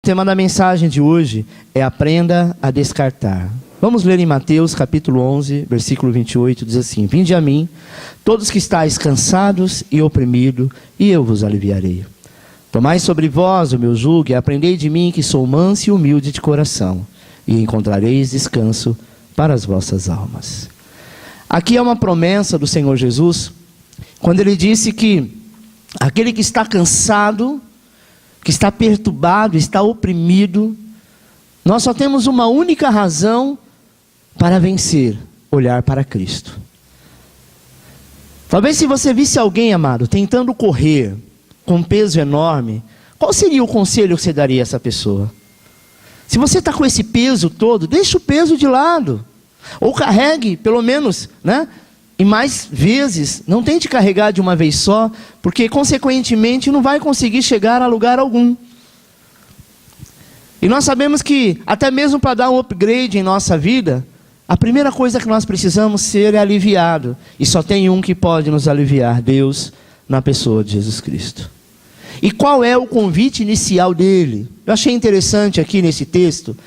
tema da mensagem de hoje é aprenda a descartar. Vamos ler em Mateus capítulo 11, versículo 28, diz assim: Vinde a mim, todos que estáis cansados e oprimidos, e eu vos aliviarei. Tomai sobre vós o meu jugo e aprendei de mim, que sou manso e humilde de coração, e encontrareis descanso para as vossas almas. Aqui é uma promessa do Senhor Jesus, quando Ele disse que aquele que está cansado, que está perturbado, está oprimido, nós só temos uma única razão para vencer: olhar para Cristo. Talvez se você visse alguém, amado, tentando correr com um peso enorme, qual seria o conselho que você daria a essa pessoa? Se você está com esse peso todo, deixa o peso de lado. Ou carregue, pelo menos, e mais vezes. Não tente carregar de uma vez só, porque consequentemente não vai conseguir chegar a lugar algum. E nós sabemos que até mesmo para dar um upgrade em nossa vida, a primeira coisa que nós precisamos ser é aliviado. E só tem um que pode nos aliviar: Deus, na pessoa de Jesus Cristo. E qual é o convite inicial dele? Eu achei interessante aqui nesse texto,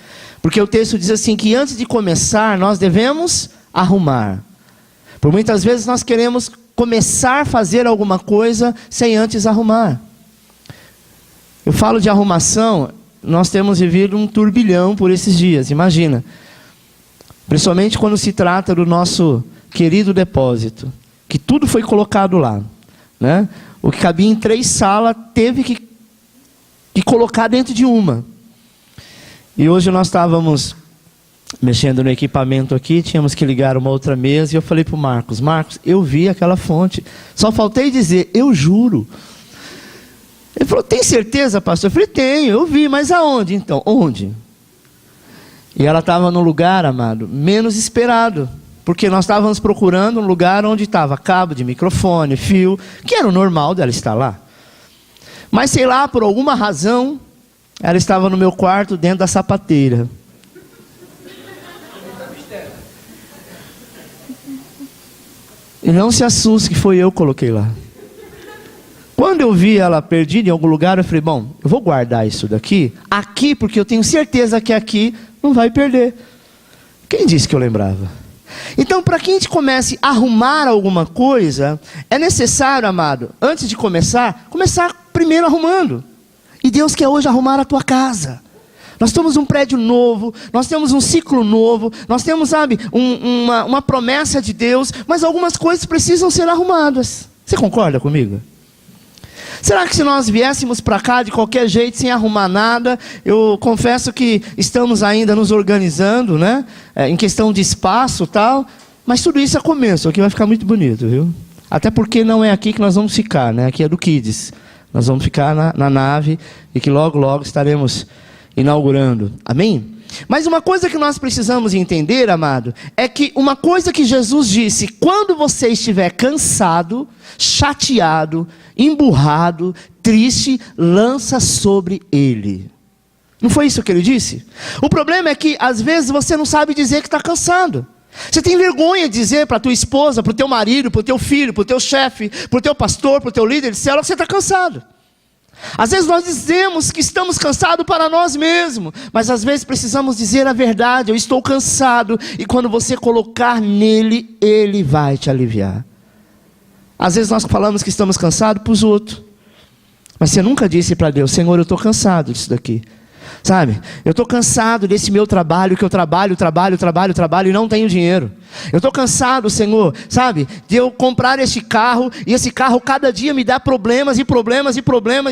porque o texto diz assim, que antes de começar nós devemos arrumar. Por muitas vezes nós queremos começar a fazer alguma coisa sem antes arrumar. Eu falo de arrumação, nós temos vivido um turbilhão por esses dias, imagina. Principalmente quando se trata do nosso querido depósito, que tudo foi colocado lá, O que cabia em 3 salas, teve que colocar dentro de uma. E hoje nós estávamos mexendo no equipamento aqui, tínhamos que ligar uma outra mesa, e eu falei para o Marcos: Marcos, eu vi aquela fonte, só faltei dizer, eu juro. Ele falou: tem certeza, pastor? Eu falei: tenho, eu vi, mas aonde então? Onde? E ela estava no lugar, amado, menos esperado, porque nós estávamos procurando um lugar onde estava cabo de microfone, fio, que era o normal dela estar lá. Mas sei lá, por alguma razão, ela estava no meu quarto, dentro da sapateira. E não se assuste que foi eu que coloquei lá. Quando eu vi ela perdida em algum lugar, eu falei: bom, eu vou guardar isso daqui, aqui, porque eu tenho certeza que aqui não vai perder. Quem disse que eu lembrava? Então, para que a gente comece a arrumar alguma coisa, é necessário, amado, antes de começar primeiro arrumando. E Deus quer hoje arrumar a tua casa. Nós temos um prédio novo, nós temos um ciclo novo, nós temos, uma promessa de Deus, mas algumas coisas precisam ser arrumadas. Você concorda comigo? Será que se nós viéssemos para cá de qualquer jeito, sem arrumar nada, eu confesso que estamos ainda nos organizando, em questão de espaço e tal, mas tudo isso é começo, aqui vai ficar muito bonito, viu? Até porque não é aqui que nós vamos ficar, aqui é do Kids. Nós vamos ficar na nave e que logo, logo estaremos inaugurando. Amém? Mas uma coisa que nós precisamos entender, amado, é que uma coisa que Jesus disse: quando você estiver cansado, chateado, emburrado, triste, lança sobre Ele. Não foi isso que Ele disse? O problema é que às vezes você não sabe dizer que está cansado. Você tem vergonha de dizer para a tua esposa, para o teu marido, para o teu filho, para o teu chefe, para o teu pastor, para o teu líder de célula, que você está cansado. Às vezes nós dizemos que estamos cansados para nós mesmos, mas às vezes precisamos dizer a verdade: eu estou cansado, e quando você colocar nele, Ele vai te aliviar. Às vezes nós falamos que estamos cansados para os outros, mas você nunca disse para Deus: Senhor, eu estou cansado disso daqui. Sabe, eu estou cansado desse meu trabalho, que eu trabalho e não tenho dinheiro. Eu estou cansado, Senhor, sabe, de eu comprar este carro, e esse carro cada dia me dá problemas, e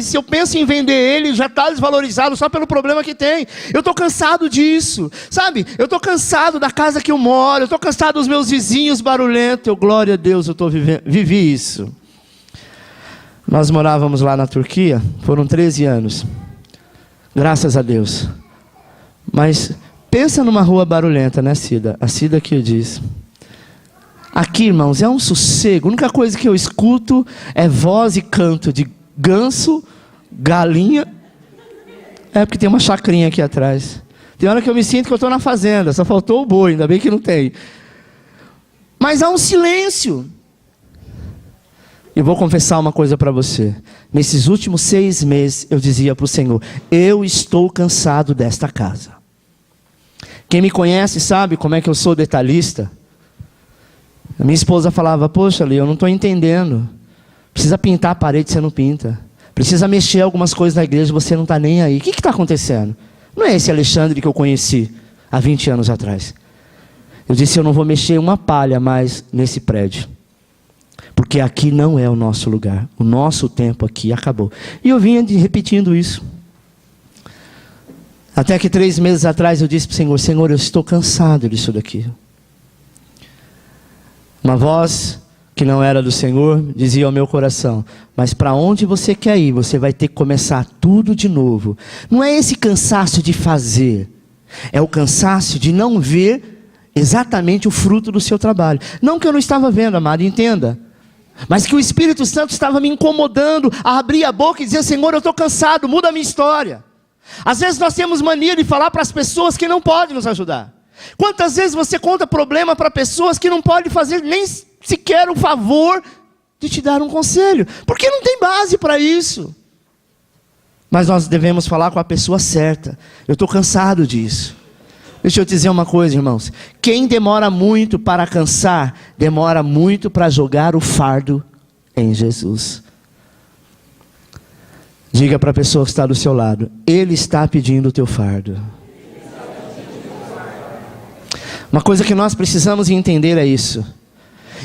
se eu penso em vender ele, já está desvalorizado só pelo problema que tem. Eu estou cansado disso, sabe, eu estou cansado da casa que eu moro, eu estou cansado dos meus vizinhos barulhentos. Glória a Deus, eu vivi isso. Nós morávamos lá na Turquia, foram 13 anos. Graças a Deus. Mas pensa numa rua barulhenta, Cida? A Cida que eu disse. Aqui, irmãos, é um sossego. A única coisa que eu escuto é voz e canto de ganso, galinha. É porque tem uma chacrinha aqui atrás. Tem hora que eu me sinto que eu estou na fazenda. Só faltou o boi, ainda bem que não tem. Mas há um silêncio. Eu vou confessar uma coisa para você. Nesses últimos 6 meses, eu dizia para o Senhor: eu estou cansado desta casa. Quem me conhece sabe como é que eu sou detalhista. A minha esposa falava: poxa, Lê, eu não estou entendendo. Precisa pintar a parede, você não pinta. Precisa mexer algumas coisas na igreja, você não está nem aí. O que está acontecendo? Não é esse Alexandre que eu conheci há 20 anos atrás. Eu disse: eu não vou mexer uma palha mais nesse prédio. Porque aqui não é o nosso lugar. O nosso tempo aqui acabou. E eu vinha repetindo isso. Até que 3 meses atrás eu disse para o Senhor: Senhor, eu estou cansado disso daqui. Uma voz que não era do Senhor dizia ao meu coração: mas para onde você quer ir? Você vai ter que começar tudo de novo. Não é esse cansaço de fazer. É o cansaço de não ver exatamente o fruto do seu trabalho. Não que eu não estava vendo, amado, entenda. Mas que o Espírito Santo estava me incomodando a abrir a boca e dizer: Senhor, eu estou cansado, muda a minha história. Às vezes nós temos mania de falar para as pessoas que não podem nos ajudar. Quantas vezes você conta problema para pessoas que não podem fazer nem sequer o favor de te dar um conselho? Porque não tem base para isso. Mas nós devemos falar com a pessoa certa. Eu estou cansado disso. Deixa eu te dizer uma coisa, irmãos. Quem demora muito para cansar, demora muito para jogar o fardo em Jesus. Diga para a pessoa que está do seu lado: Ele está pedindo o teu fardo. Uma coisa que nós precisamos entender é isso.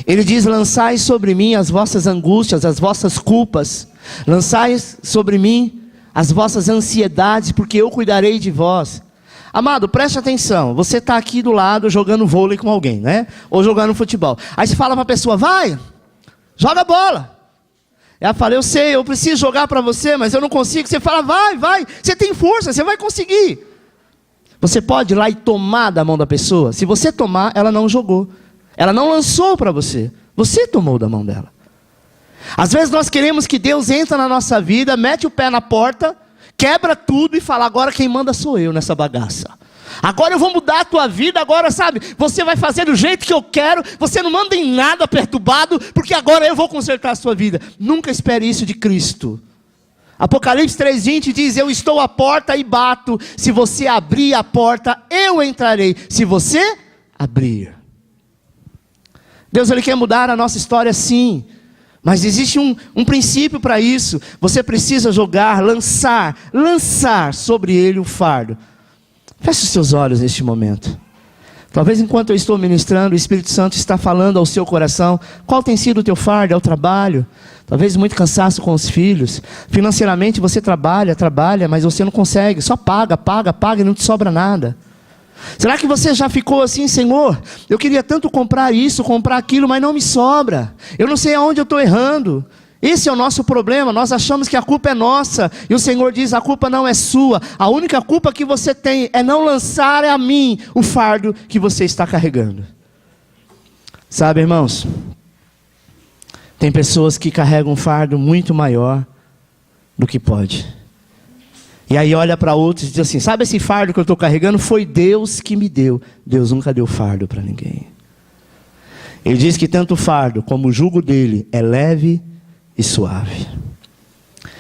Ele diz: lançai sobre mim as vossas angústias, as vossas culpas. Lançai sobre mim as vossas ansiedades, porque eu cuidarei de vós. Amado, preste atenção. Você está aqui do lado jogando vôlei com alguém, né? Ou jogando futebol. Aí você fala para a pessoa: vai, joga a bola. Ela fala: eu sei, eu preciso jogar para você, mas eu não consigo. Você fala: vai, você tem força, você vai conseguir. Você pode ir lá e tomar da mão da pessoa. Se você tomar, ela não jogou. Ela não lançou para você. Você tomou da mão dela. Às vezes nós queremos que Deus entre na nossa vida, mete o pé na porta, quebra tudo e fala: agora quem manda sou eu nessa bagaça. Agora eu vou mudar a tua vida, agora sabe, você vai fazer do jeito que eu quero, você não manda em nada perturbado, porque agora eu vou consertar a sua vida. Nunca espere isso de Cristo. Apocalipse 3:20 diz: eu estou à porta e bato, se você abrir a porta, eu entrarei, se você abrir. Deus, Ele quer mudar a nossa história sim, mas existe um princípio para isso. Você precisa jogar, lançar sobre Ele o fardo. Feche os seus olhos neste momento. Talvez enquanto eu estou ministrando, o Espírito Santo está falando ao seu coração. Qual tem sido o teu fardo? É o trabalho. Talvez muito cansaço com os filhos. Financeiramente você trabalha, mas você não consegue. Só paga e não te sobra nada. Será que você já ficou assim: Senhor, eu queria tanto comprar isso, comprar aquilo, mas não me sobra. Eu não sei aonde eu estou errando. Esse é o nosso problema. Nós achamos que a culpa é nossa. E o Senhor diz: a culpa não é sua. A única culpa que você tem é não lançar a mim o fardo que você está carregando. Sabe, irmãos, tem pessoas que carregam um fardo muito maior do que pode. E aí olha para outros e diz assim: sabe esse fardo que eu estou carregando? Foi Deus que me deu. Deus nunca deu fardo para ninguém. Ele diz que tanto o fardo como o jugo dele é leve e suave.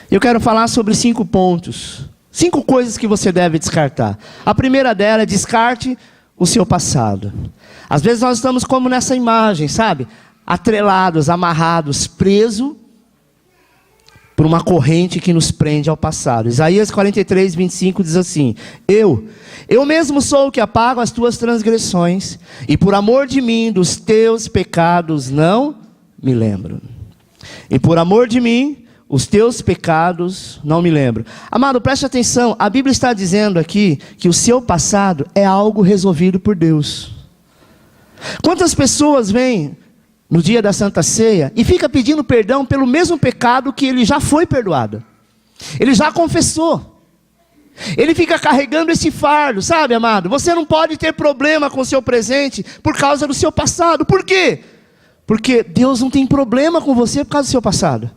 Eu quero falar sobre 5 pontos. 5 coisas que você deve descartar. A primeira dela é: descarte o seu passado. Às vezes nós estamos como nessa imagem, sabe? Atrelados, amarrados, presos por uma corrente que nos prende ao passado. Isaías 43:25 diz assim: Eu mesmo sou o que apago as tuas transgressões, e por amor de mim, dos teus pecados não me lembro. E por amor de mim, os teus pecados não me lembro. Amado, preste atenção. A Bíblia está dizendo aqui que o seu passado é algo resolvido por Deus. Quantas pessoas vêm no dia da Santa Ceia e fica pedindo perdão pelo mesmo pecado que ele já foi perdoado? Ele já confessou. Ele fica carregando esse fardo, sabe, amado? Você não pode ter problema com o seu presente por causa do seu passado. Por quê? Porque Deus não tem problema com você por causa do seu passado.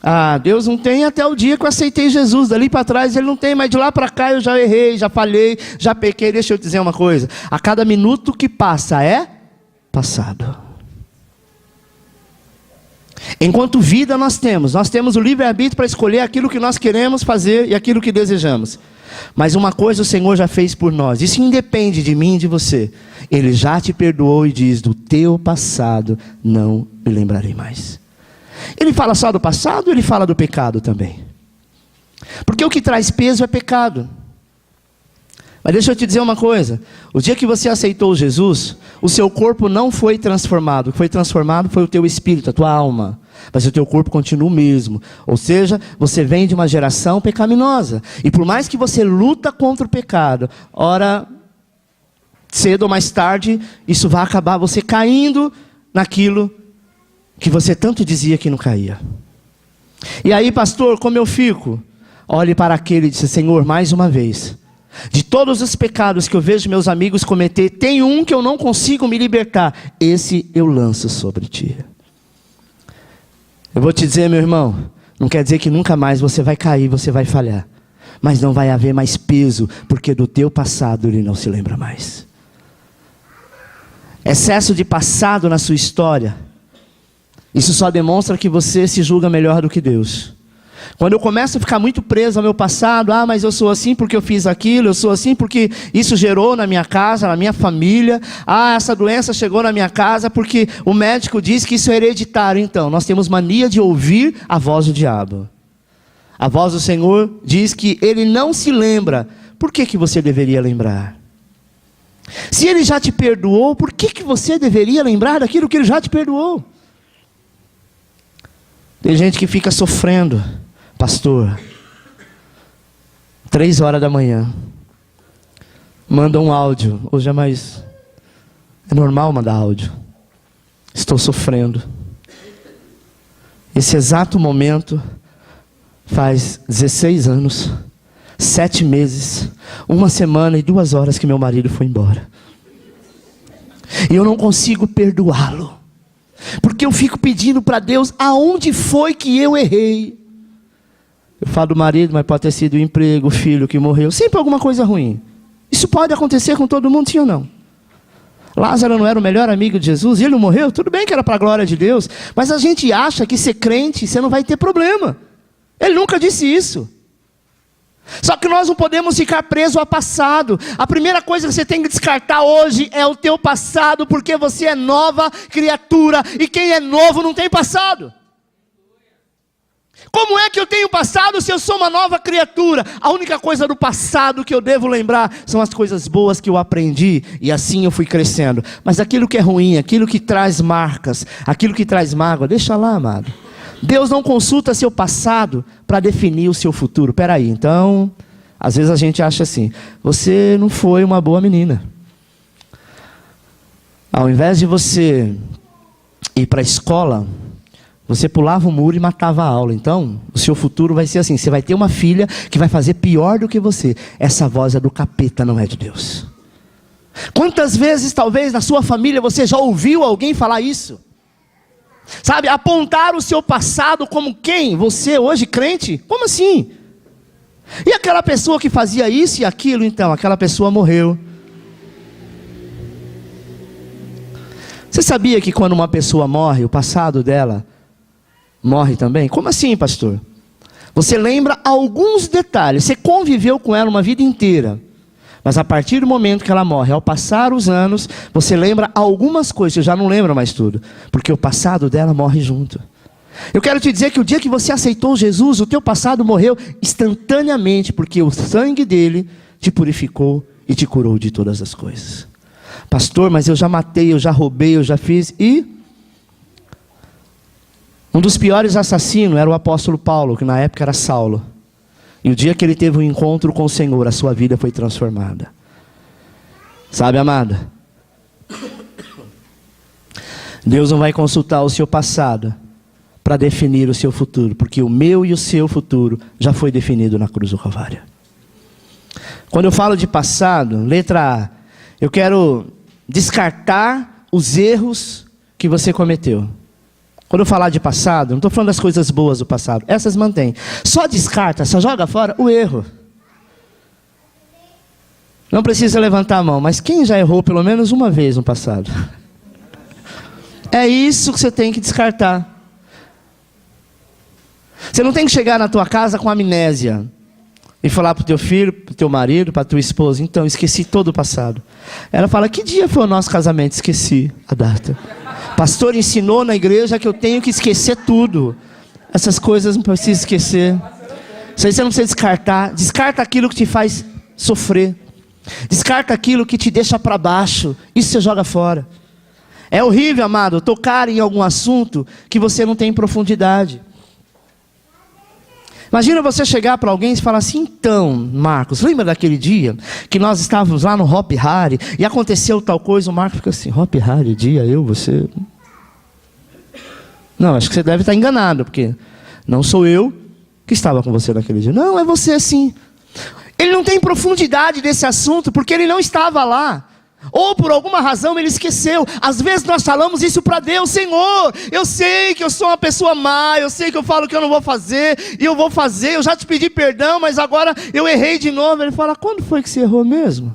Ah, Deus não tem até o dia que eu aceitei Jesus. Dali para trás Ele não tem, mas de lá para cá eu já errei, já falhei, já pequei. Deixa eu dizer uma coisa: a cada minuto que passa é passado. Enquanto vida nós temos o livre-arbítrio para escolher aquilo que nós queremos fazer e aquilo que desejamos. Mas uma coisa o Senhor já fez por nós, isso independe de mim e de você. Ele já te perdoou e diz: do teu passado não me lembrarei mais. Ele fala só do passado ou ele fala do pecado também? Porque o que traz peso é pecado. Mas deixa eu te dizer uma coisa, o dia que você aceitou Jesus, o seu corpo não foi transformado. O que foi transformado foi o teu espírito, a tua alma. Mas o teu corpo continua o mesmo. Ou seja, você vem de uma geração pecaminosa. E por mais que você luta contra o pecado, ora, cedo ou mais tarde, isso vai acabar você caindo naquilo que você tanto dizia que não caía. E aí, pastor, como eu fico? Olhe para aquele e disse: Senhor, mais uma vez, de todos os pecados que eu vejo meus amigos cometer, tem um que eu não consigo me libertar. Esse eu lanço sobre ti. Eu vou te dizer, meu irmão, não quer dizer que nunca mais você vai cair, você vai falhar. Mas não vai haver mais peso, porque do teu passado ele não se lembra mais. Excesso de passado na sua história, isso só demonstra que você se julga melhor do que Deus. Quando eu começo a ficar muito preso ao meu passado, mas eu sou assim porque eu fiz aquilo, eu sou assim porque isso gerou na minha casa, na minha família, essa doença chegou na minha casa porque o médico disse que isso é hereditário. Então, nós temos mania de ouvir a voz do diabo. A voz do Senhor diz que Ele não se lembra. Por que você deveria lembrar? Se Ele já te perdoou, por que você deveria lembrar daquilo que Ele já te perdoou? Tem gente que fica sofrendo. Pastor, 3 horas da manhã, manda um áudio. Hoje é normal mandar áudio. Estou sofrendo. Esse exato momento, faz 16 anos, 7 meses, 1 semana e 2 horas que meu marido foi embora. E eu não consigo perdoá-lo. Porque eu fico pedindo para Deus: aonde foi que eu errei? Eu falo do marido, mas pode ter sido o emprego, o filho que morreu. Sempre alguma coisa ruim. Isso pode acontecer com todo mundo, sim ou não? Lázaro não era o melhor amigo de Jesus e ele não morreu? Tudo bem que era para a glória de Deus. Mas a gente acha que ser crente, você não vai ter problema. Ele nunca disse isso. Só que nós não podemos ficar presos ao passado. A primeira coisa que você tem que descartar hoje é o teu passado, porque você é nova criatura. E quem é novo não tem passado. Como é que eu tenho passado se eu sou uma nova criatura? A única coisa do passado que eu devo lembrar são as coisas boas que eu aprendi, e assim eu fui crescendo. Mas aquilo que é ruim, aquilo que traz marcas, aquilo que traz mágoa, deixa lá, amado. Deus não consulta seu passado para definir o seu futuro. Peraí, então, às vezes a gente acha assim: você não foi uma boa menina. Ao invés de você ir para a escola, você pulava o muro e matava a aula. Então, o seu futuro vai ser assim: você vai ter uma filha que vai fazer pior do que você. Essa voz é do capeta, não é de Deus. Quantas vezes, talvez, na sua família, você já ouviu alguém falar isso? Sabe, apontar o seu passado como quem? Você hoje crente? Como assim? E aquela pessoa que fazia isso e aquilo, então, aquela pessoa morreu. Você sabia que quando uma pessoa morre, o passado dela morre também? Como assim, pastor? Você lembra alguns detalhes, você conviveu com ela uma vida inteira. Mas a partir do momento que ela morre, ao passar os anos, você lembra algumas coisas, você já não lembra mais tudo. Porque o passado dela morre junto. Eu quero te dizer que o dia que você aceitou Jesus, o teu passado morreu instantaneamente, porque o sangue dele te purificou e te curou de todas as coisas. Pastor, mas eu já matei, eu já roubei, eu já fiz. E um dos piores assassinos era o apóstolo Paulo, que na época era Saulo. E o dia que ele teve um encontro com o Senhor, a sua vida foi transformada. Sabe, amada? Deus não vai consultar o seu passado para definir o seu futuro, porque o meu e o seu futuro já foi definido na cruz do Calvário. Quando eu falo de passado, letra A, eu quero descartar os erros que você cometeu. Quando eu falar de passado, não estou falando das coisas boas do passado, essas mantém. Só descarta, só joga fora o erro. Não precisa levantar a mão, mas quem já errou pelo menos uma vez no passado? É isso que você tem que descartar. Você não tem que chegar na tua casa com amnésia e falar para o teu filho, para o teu marido, para a tua esposa: então, esqueci todo o passado. Ela fala: que dia foi o nosso casamento? Esqueci a data. Pastor ensinou na igreja que eu tenho que esquecer tudo. Essas coisas não precisa esquecer. Isso aí você não precisa descartar. Descarta aquilo que te faz sofrer. Descarta aquilo que te deixa para baixo. Isso você joga fora. É horrível, amado, tocar em algum assunto que você não tem profundidade. Imagina você chegar para alguém e falar assim: então, Marcos, lembra daquele dia que nós estávamos lá no Hop Hari e aconteceu tal coisa? O Marcos fica assim: Hop Hari, dia, eu, você... Não, acho que você deve estar enganado, porque não sou eu que estava com você naquele dia. Não, é você sim. Ele não tem profundidade desse assunto porque ele não estava lá. Ou por alguma razão ele esqueceu. Às vezes nós falamos isso para Deus: Senhor, eu sei que eu sou uma pessoa má, eu sei que eu falo que eu não vou fazer, e eu vou fazer, eu já te pedi perdão, mas agora eu errei de novo. Ele fala: quando foi que você errou mesmo?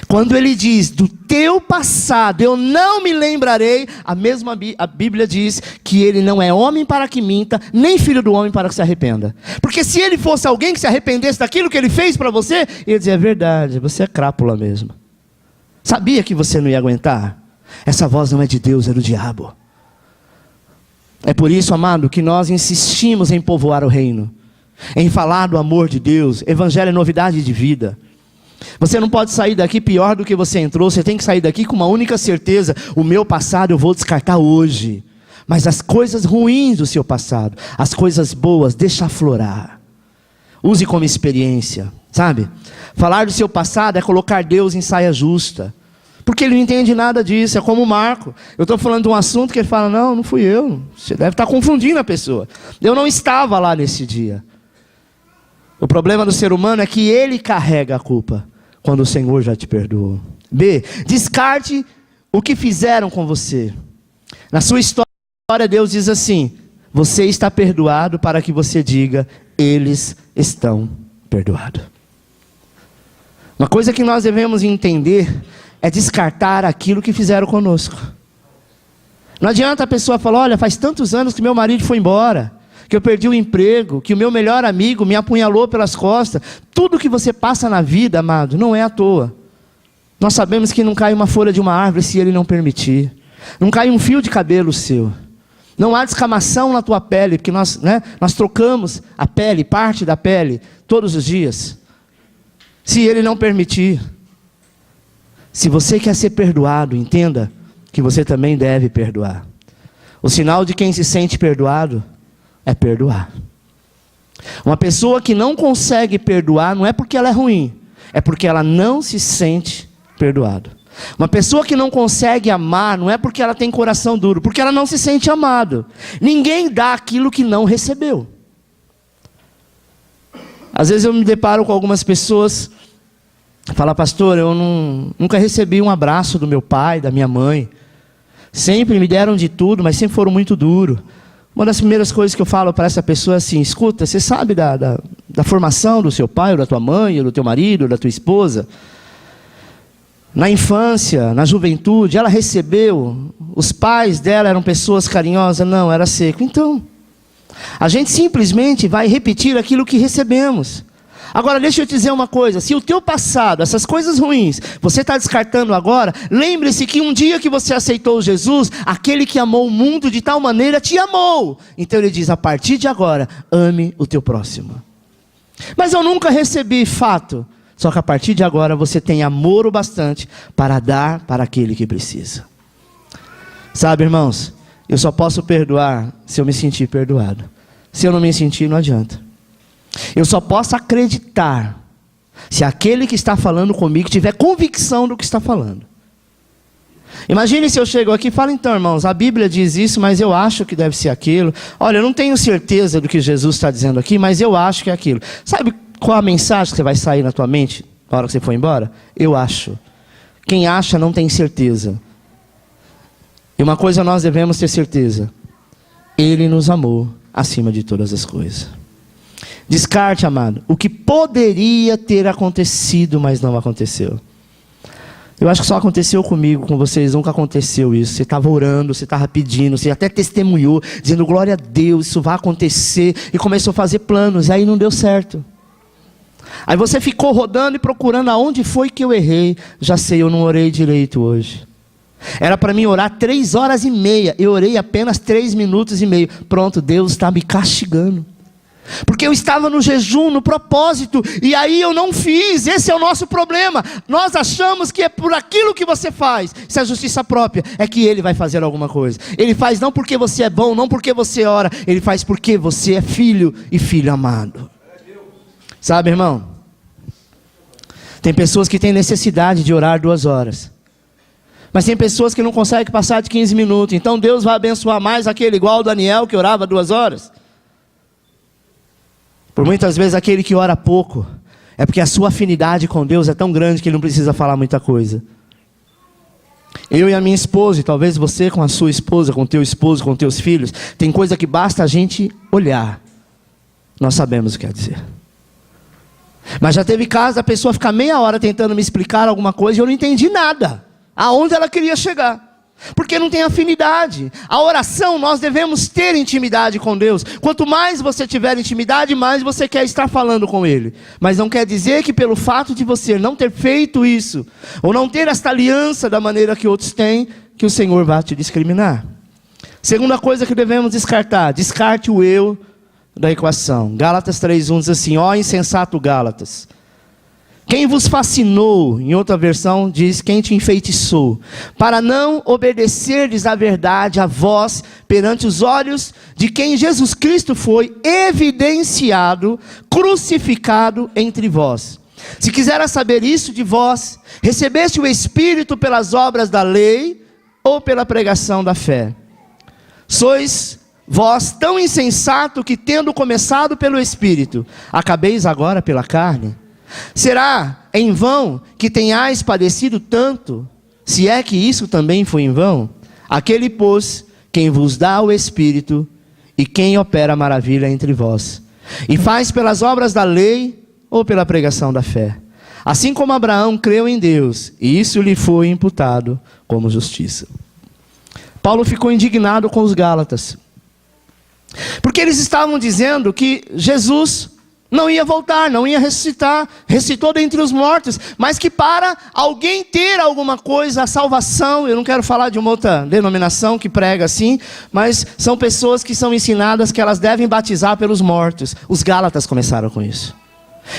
Quando ele diz: do teu passado eu não me lembrarei, a Bíblia diz que ele não é homem para que minta, nem filho do homem para que se arrependa. Porque se ele fosse alguém que se arrependesse daquilo que ele fez para você, ele ia dizer: é verdade, você é crápula mesmo. Sabia que você não ia aguentar? Essa voz não é de Deus, é do diabo. É por isso, amado, que nós insistimos em povoar o reino, em falar do amor de Deus. Evangelho é novidade de vida. Você não pode sair daqui pior do que você entrou. Você tem que sair daqui com uma única certeza: o meu passado eu vou descartar hoje. Mas as coisas ruins do seu passado, as coisas boas, deixa aflorar. Use como experiência, sabe? Falar do seu passado é colocar Deus em saia justa, porque ele não entende nada disso. É como o Marco. Eu estou falando de um assunto que ele fala: não, não fui eu. Você deve estar confundindo a pessoa. Eu não estava lá nesse dia. O problema do ser humano é que ele carrega a culpa, quando o Senhor já te perdoou. B, descarte o que fizeram com você. Na sua história, Deus diz assim: você está perdoado, para que você diga: eles estão perdoados. Uma coisa que nós devemos entender é descartar aquilo que fizeram conosco. Não adianta a pessoa falar: olha, faz tantos anos que meu marido foi embora, que eu perdi o emprego, que o meu melhor amigo me apunhalou pelas costas. Tudo que você passa na vida, amado, não é à toa. Nós sabemos que não cai uma folha de uma árvore se ele não permitir. Não cai um fio de cabelo seu. Não há descamação na tua pele, porque nós trocamos a pele, parte da pele, todos os dias. Se ele não permitir. Se você quer ser perdoado, entenda que você também deve perdoar. O sinal de quem se sente perdoado é perdoar. Uma pessoa que não consegue perdoar não é porque ela é ruim, é porque ela não se sente perdoado. Uma pessoa que não consegue amar não é porque ela tem coração duro, porque ela não se sente amado. Ninguém dá aquilo que não recebeu. Às vezes eu me deparo com algumas pessoas, fala: pastor, eu nunca recebi um abraço do meu pai, da minha mãe. Sempre me deram de tudo, mas sempre foram muito duros. Uma das primeiras coisas que eu falo para essa pessoa é assim: escuta, você sabe da formação do seu pai, ou da tua mãe, ou do teu marido, ou da tua esposa? Na infância, na juventude, ela recebeu, os pais dela eram pessoas carinhosas? Não, era seco. Então, a gente simplesmente vai repetir aquilo que recebemos. Agora deixa eu te dizer uma coisa: se o teu passado, essas coisas ruins, você está descartando agora, lembre-se que um dia que você aceitou Jesus, aquele que amou o mundo de tal maneira te amou. Então ele diz: a partir de agora, ame o teu próximo. Mas eu nunca recebi, fato. Só que a partir de agora você tem amor o bastante para dar para aquele que precisa. Sabe, irmãos, eu só posso perdoar se eu me sentir perdoado. Se eu não me sentir, não adianta. Eu só posso acreditar se aquele que está falando comigo tiver convicção do que está falando. Imagine se eu chego aqui e falo: então, irmãos, a Bíblia diz isso, mas eu acho que deve ser aquilo. Olha, eu não tenho certeza do que Jesus está dizendo aqui, mas eu acho que é aquilo. Sabe qual a mensagem que você vai sair na tua mente na hora que você for embora? Eu acho. Quem acha não tem certeza. E uma coisa nós devemos ter certeza: Ele nos amou acima de todas as coisas. Descarte, amado, o que poderia ter acontecido, mas não aconteceu. Eu acho que só aconteceu comigo, com vocês nunca aconteceu isso. Você estava orando, você estava pedindo, você até testemunhou, dizendo glória a Deus, isso vai acontecer, e começou a fazer planos, e aí não deu certo. Aí você ficou rodando e procurando aonde foi que eu errei. Já sei, eu não orei direito hoje. Era para mim orar 3 horas e meia, eu orei apenas 3 minutos e meio. Pronto, Deus está me castigando. Porque eu estava no jejum, no propósito, e aí eu não fiz. Esse é o nosso problema. Nós achamos que é por aquilo que você faz. Isso é justiça própria, é que Ele vai fazer alguma coisa. Ele faz não porque você é bom, não porque você ora. Ele faz porque você é filho e filho amado. Sabe, irmão? Tem pessoas que têm necessidade de orar 2 horas. Mas tem pessoas que não conseguem passar de 15 minutos. Então Deus vai abençoar mais aquele igual o Daniel que orava 2 horas. Por muitas vezes aquele que ora pouco, é porque a sua afinidade com Deus é tão grande que ele não precisa falar muita coisa. Eu e a minha esposa, e talvez você com a sua esposa, com teu esposo, com teus filhos, tem coisa que basta a gente olhar. Nós sabemos o que quer dizer. Mas já teve casos da pessoa ficar meia hora tentando me explicar alguma coisa e eu não entendi nada. Aonde ela queria chegar. Porque não tem afinidade. A oração, nós devemos ter intimidade com Deus. Quanto mais você tiver intimidade, mais você quer estar falando com Ele. Mas não quer dizer que pelo fato de você não ter feito isso, ou não ter esta aliança da maneira que outros têm, que o Senhor vai te discriminar. Segunda coisa que devemos descartar, descarte o eu da equação. Gálatas 3:1 diz assim: ó insensato Gálatas, quem vos fascinou, em outra versão diz, quem te enfeitiçou, para não obedecerdes à verdade, a vós, perante os olhos de quem Jesus Cristo foi evidenciado, crucificado entre vós. Se quisera saber isso de vós, recebeste o Espírito pelas obras da lei, ou pela pregação da fé? Sois vós tão insensato que, tendo começado pelo Espírito, acabeis agora pela carne? Será em vão que tenhais padecido tanto, se é que isso também foi em vão? Aquele, pois, quem vos dá o Espírito, e quem opera maravilha entre vós, e faz pelas obras da lei, ou pela pregação da fé? Assim como Abraão creu em Deus, e isso lhe foi imputado como justiça. Paulo ficou indignado com os Gálatas, porque eles estavam dizendo que Jesus não ia voltar, não ia ressuscitar, ressuscitou dentre os mortos, mas que para alguém ter alguma coisa, a salvação, eu não quero falar de uma outra denominação que prega assim, mas são pessoas que são ensinadas que elas devem batizar pelos mortos. Os Gálatas começaram com isso.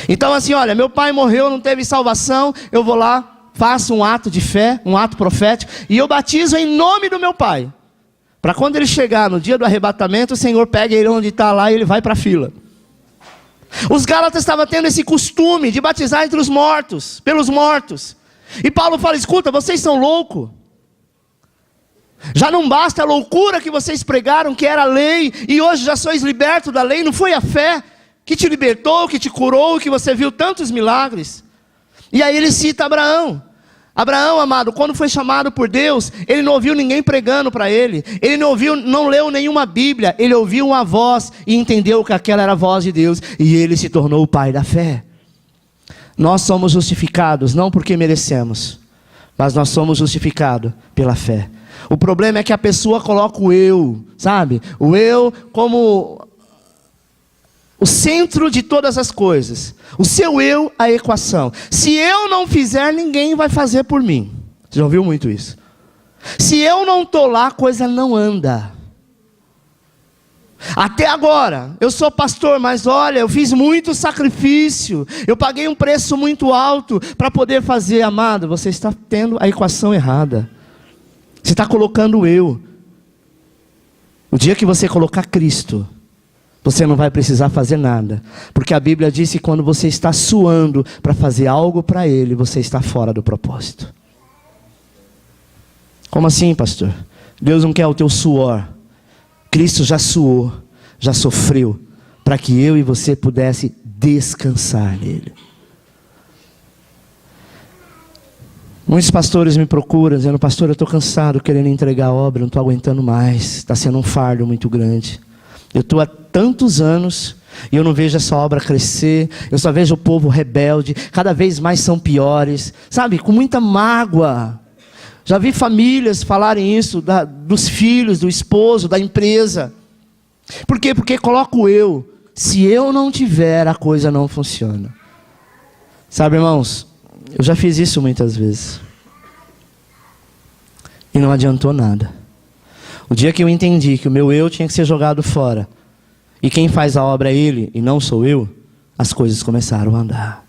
Então assim, olha, meu pai morreu, não teve salvação, eu vou lá, faço um ato de fé, um ato profético, e eu batizo em nome do meu pai. Para quando ele chegar no dia do arrebatamento, o Senhor pega ele onde está lá e ele vai para a fila. Os Gálatas estavam tendo esse costume de batizar entre os mortos, pelos mortos. E Paulo fala: escuta, vocês são loucos. Já não basta a loucura que vocês pregaram, que era a lei, e hoje já sois libertos da lei. Não foi a fé que te libertou, que te curou, que você viu tantos milagres? E aí ele cita Abraão. Abraão, amado, quando foi chamado por Deus, ele não ouviu ninguém pregando para ele. Ele não leu nenhuma Bíblia. Ele ouviu uma voz e entendeu que aquela era a voz de Deus. E ele se tornou o pai da fé. Nós somos justificados, não porque merecemos, mas nós somos justificados pela fé. O problema é que a pessoa coloca o eu, sabe? O eu como o centro de todas as coisas. O seu eu, a equação. Se eu não fizer, ninguém vai fazer por mim. Você já ouviu muito isso? Se eu não estou lá, a coisa não anda. Até agora, eu sou pastor, mas olha, eu fiz muito sacrifício. Eu paguei um preço muito alto para poder fazer. Amado, você está tendo a equação errada. Você está colocando o eu. O dia que você colocar Cristo, você não vai precisar fazer nada, porque a Bíblia diz que quando você está suando para fazer algo para Ele, você está fora do propósito. Como assim, pastor? Deus não quer o teu suor. Cristo já suou, já sofreu, para que eu e você pudesse descansar nele. Muitos pastores me procuram dizendo: pastor, eu estou cansado querendo entregar a obra, não estou aguentando mais, está sendo um fardo muito grande. Eu estou há tantos anos E eu não vejo essa obra crescer. Eu só vejo o povo rebelde. Cada vez mais são piores. Sabe, com muita mágoa. Já vi famílias falarem isso, dos filhos, do esposo, da empresa. Por quê? Porque coloco eu. Se eu não tiver, a coisa não funciona. Sabe, irmãos, eu já fiz isso muitas vezes. E não adiantou nada. O dia que eu entendi que o meu eu tinha que ser jogado fora, e quem faz a obra é ele e não sou eu, as coisas começaram a andar.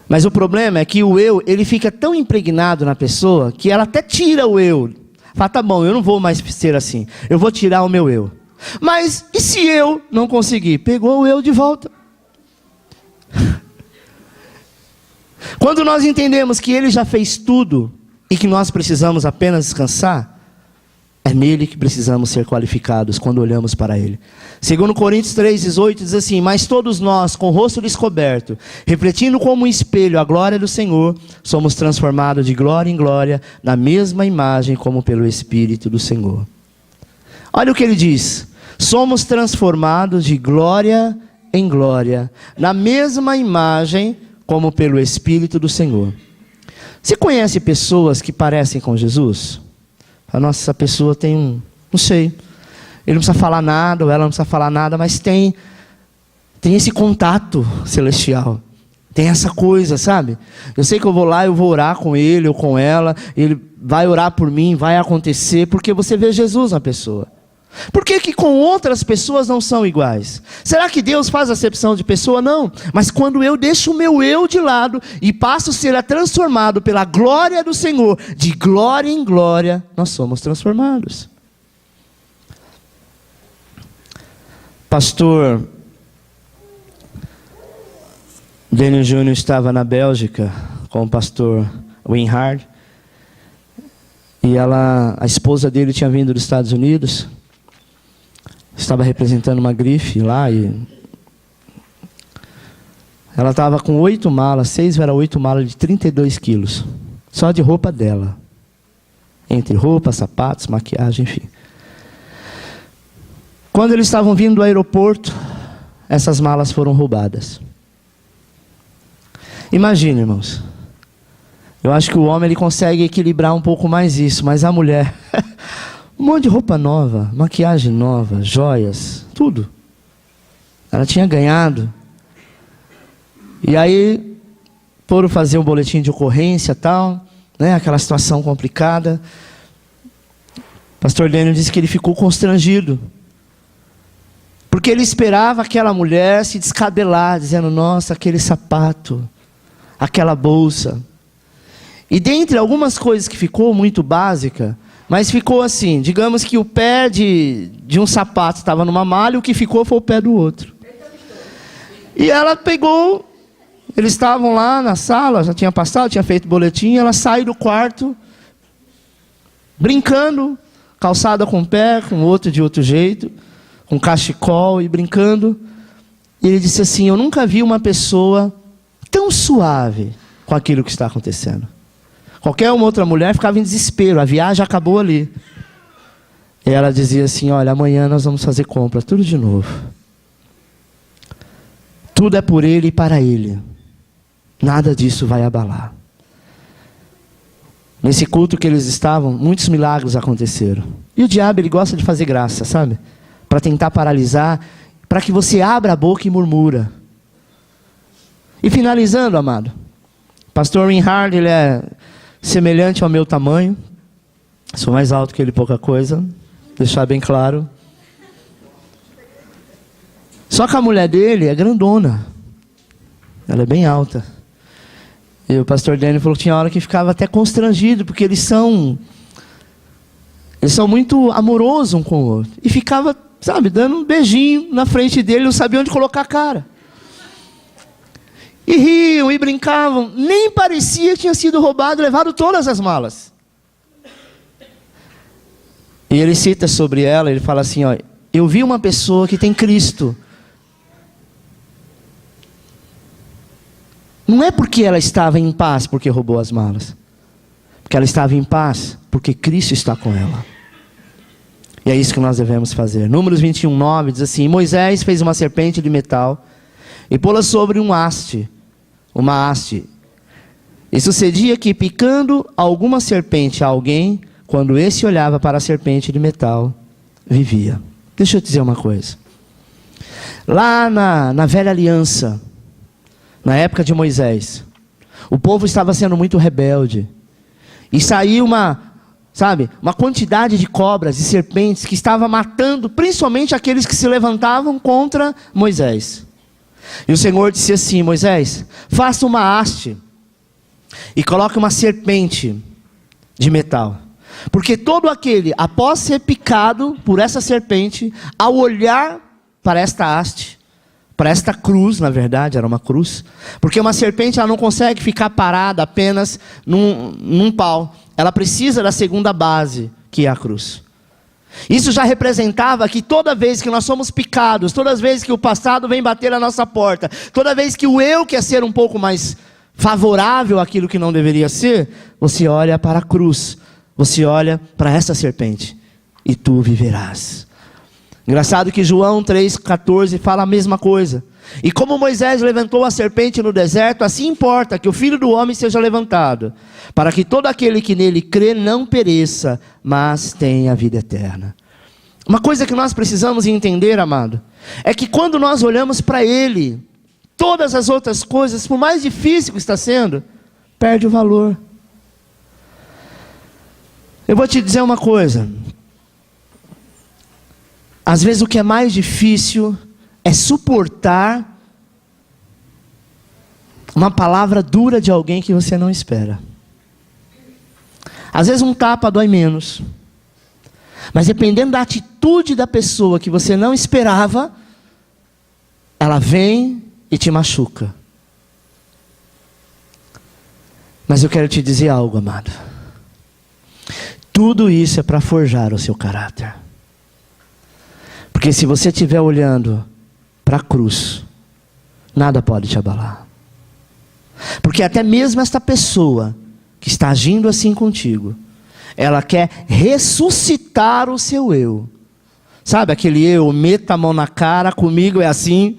Mas o problema é que o eu, ele fica tão impregnado na pessoa, que ela até tira o eu. Fala, tá bom, eu não vou mais ser assim, eu vou tirar o meu eu. Mas e se eu não conseguir? Pegou o eu de volta. Quando nós entendemos que ele já fez tudo, e que nós precisamos apenas descansar, é nele que precisamos ser qualificados quando olhamos para ele. Segundo Coríntios 3,18 diz assim: mas todos nós, com o rosto descoberto, refletindo como um espelho a glória do Senhor, somos transformados de glória em glória, na mesma imagem como pelo Espírito do Senhor. Olha o que ele diz: somos transformados de glória em glória, na mesma imagem como pelo Espírito do Senhor. Você conhece pessoas que parecem com Jesus? Nossa, essa pessoa tem não sei, ele não precisa falar nada, ou ela não precisa falar nada, mas tem esse contato celestial, tem essa coisa, sabe? Eu sei que eu vou lá, eu vou orar com ele ou com ela, ele vai orar por mim, vai acontecer, porque você vê Jesus na pessoa. Por que que com outras pessoas não são iguais? Será que Deus faz acepção de pessoa? Não. Mas quando eu deixo o meu eu de lado e passo a ser transformado pela glória do Senhor, de glória em glória, nós somos transformados. Pastor Daniel Júnior estava na Bélgica com o pastor Winhard, e a esposa dele tinha vindo dos Estados Unidos. Estava representando uma grife lá, e ela estava com 8 malas, 6 era 8 malas de 32 quilos, só de roupa dela, entre roupa, sapatos, maquiagem, enfim. Quando eles estavam vindo do aeroporto, essas malas foram roubadas. Imagine, irmãos, eu acho que o homem ele consegue equilibrar um pouco mais isso, mas a mulher... um monte de roupa nova, maquiagem nova, joias, tudo. Ela tinha ganhado. E aí, foram fazer um boletim de ocorrência e tal, né, aquela situação complicada. O pastor Daniel disse que ele ficou constrangido. Porque ele esperava aquela mulher se descabelar, dizendo, nossa, aquele sapato, aquela bolsa. E dentre algumas coisas que ficou muito básica, mas ficou assim, digamos que o pé de um sapato estava numa malha, o que ficou foi o pé do outro. E ela pegou, eles estavam lá na sala, já tinha passado, tinha feito boletim, ela sai do quarto, brincando, calçada com o pé, com o outro de outro jeito, com cachecol e brincando. E ele disse assim, eu nunca vi uma pessoa tão suave com aquilo que está acontecendo. Qualquer uma outra mulher ficava em desespero, a viagem acabou ali. E ela dizia assim, olha, amanhã nós vamos fazer compra, tudo de novo. Tudo é por ele e para ele. Nada disso vai abalar. Nesse culto que eles estavam, muitos milagres aconteceram. E o diabo, ele gosta de fazer graça, sabe? Para tentar paralisar, para que você abra a boca e murmura. E finalizando, amado, pastor Winhard, ele é semelhante ao meu tamanho, sou mais alto que ele pouca coisa, deixar bem claro. Só que a mulher dele é grandona, ela é bem alta. E o pastor Daniel falou que tinha hora que ficava até constrangido, porque eles são muito amorosos um com o outro. E ficava, sabe, dando um beijinho na frente dele, não sabia onde colocar a cara. E riam e brincavam, nem parecia que tinha sido roubado, levado todas as malas. E ele cita sobre ela, ele fala assim, ó, eu vi uma pessoa que tem Cristo. Não é porque ela estava em paz porque roubou as malas. Porque ela estava em paz porque Cristo está com ela. E é isso que nós devemos fazer. Números 21:9 diz assim: Moisés fez uma serpente de metal e pô-la sobre uma haste. E sucedia que, picando alguma serpente a alguém, quando esse olhava para a serpente de metal, vivia. Deixa eu te dizer uma coisa. Lá na velha aliança, na época de Moisés, o povo estava sendo muito rebelde. E saiu uma quantidade de cobras e serpentes que estava matando principalmente aqueles que se levantavam contra Moisés. E o Senhor disse assim: Moisés, faça uma haste e coloque uma serpente de metal. Porque todo aquele, após ser picado por essa serpente, ao olhar para esta haste, para esta cruz, na verdade era uma cruz, porque uma serpente ela não consegue ficar parada apenas num pau, ela precisa da segunda base, que é a cruz. Isso já representava que toda vez que nós somos picados, todas as vezes que o passado vem bater na nossa porta, toda vez que o eu quer ser um pouco mais favorável àquilo que não deveria ser, você olha para a cruz, você olha para essa serpente, e tu viverás. Engraçado que João 3,14 fala a mesma coisa. E como Moisés levantou a serpente no deserto, assim importa que o Filho do Homem seja levantado, para que todo aquele que nele crê não pereça, mas tenha a vida eterna. Uma coisa que nós precisamos entender, amado, é que quando nós olhamos para Ele, todas as outras coisas, por mais difícil que está sendo, perde o valor. Eu vou te dizer uma coisa. Às vezes o que é mais difícil é suportar uma palavra dura de alguém que você não espera. Às vezes um tapa dói menos. Mas dependendo da atitude da pessoa que você não esperava, ela vem e te machuca. Mas eu quero te dizer algo, amado. Tudo isso é para forjar o seu caráter. Porque se você estiver olhando para a cruz, nada pode te abalar. Porque até mesmo esta pessoa que está agindo assim contigo, ela quer ressuscitar o seu eu. Sabe aquele eu, meta a mão na cara, comigo é assim.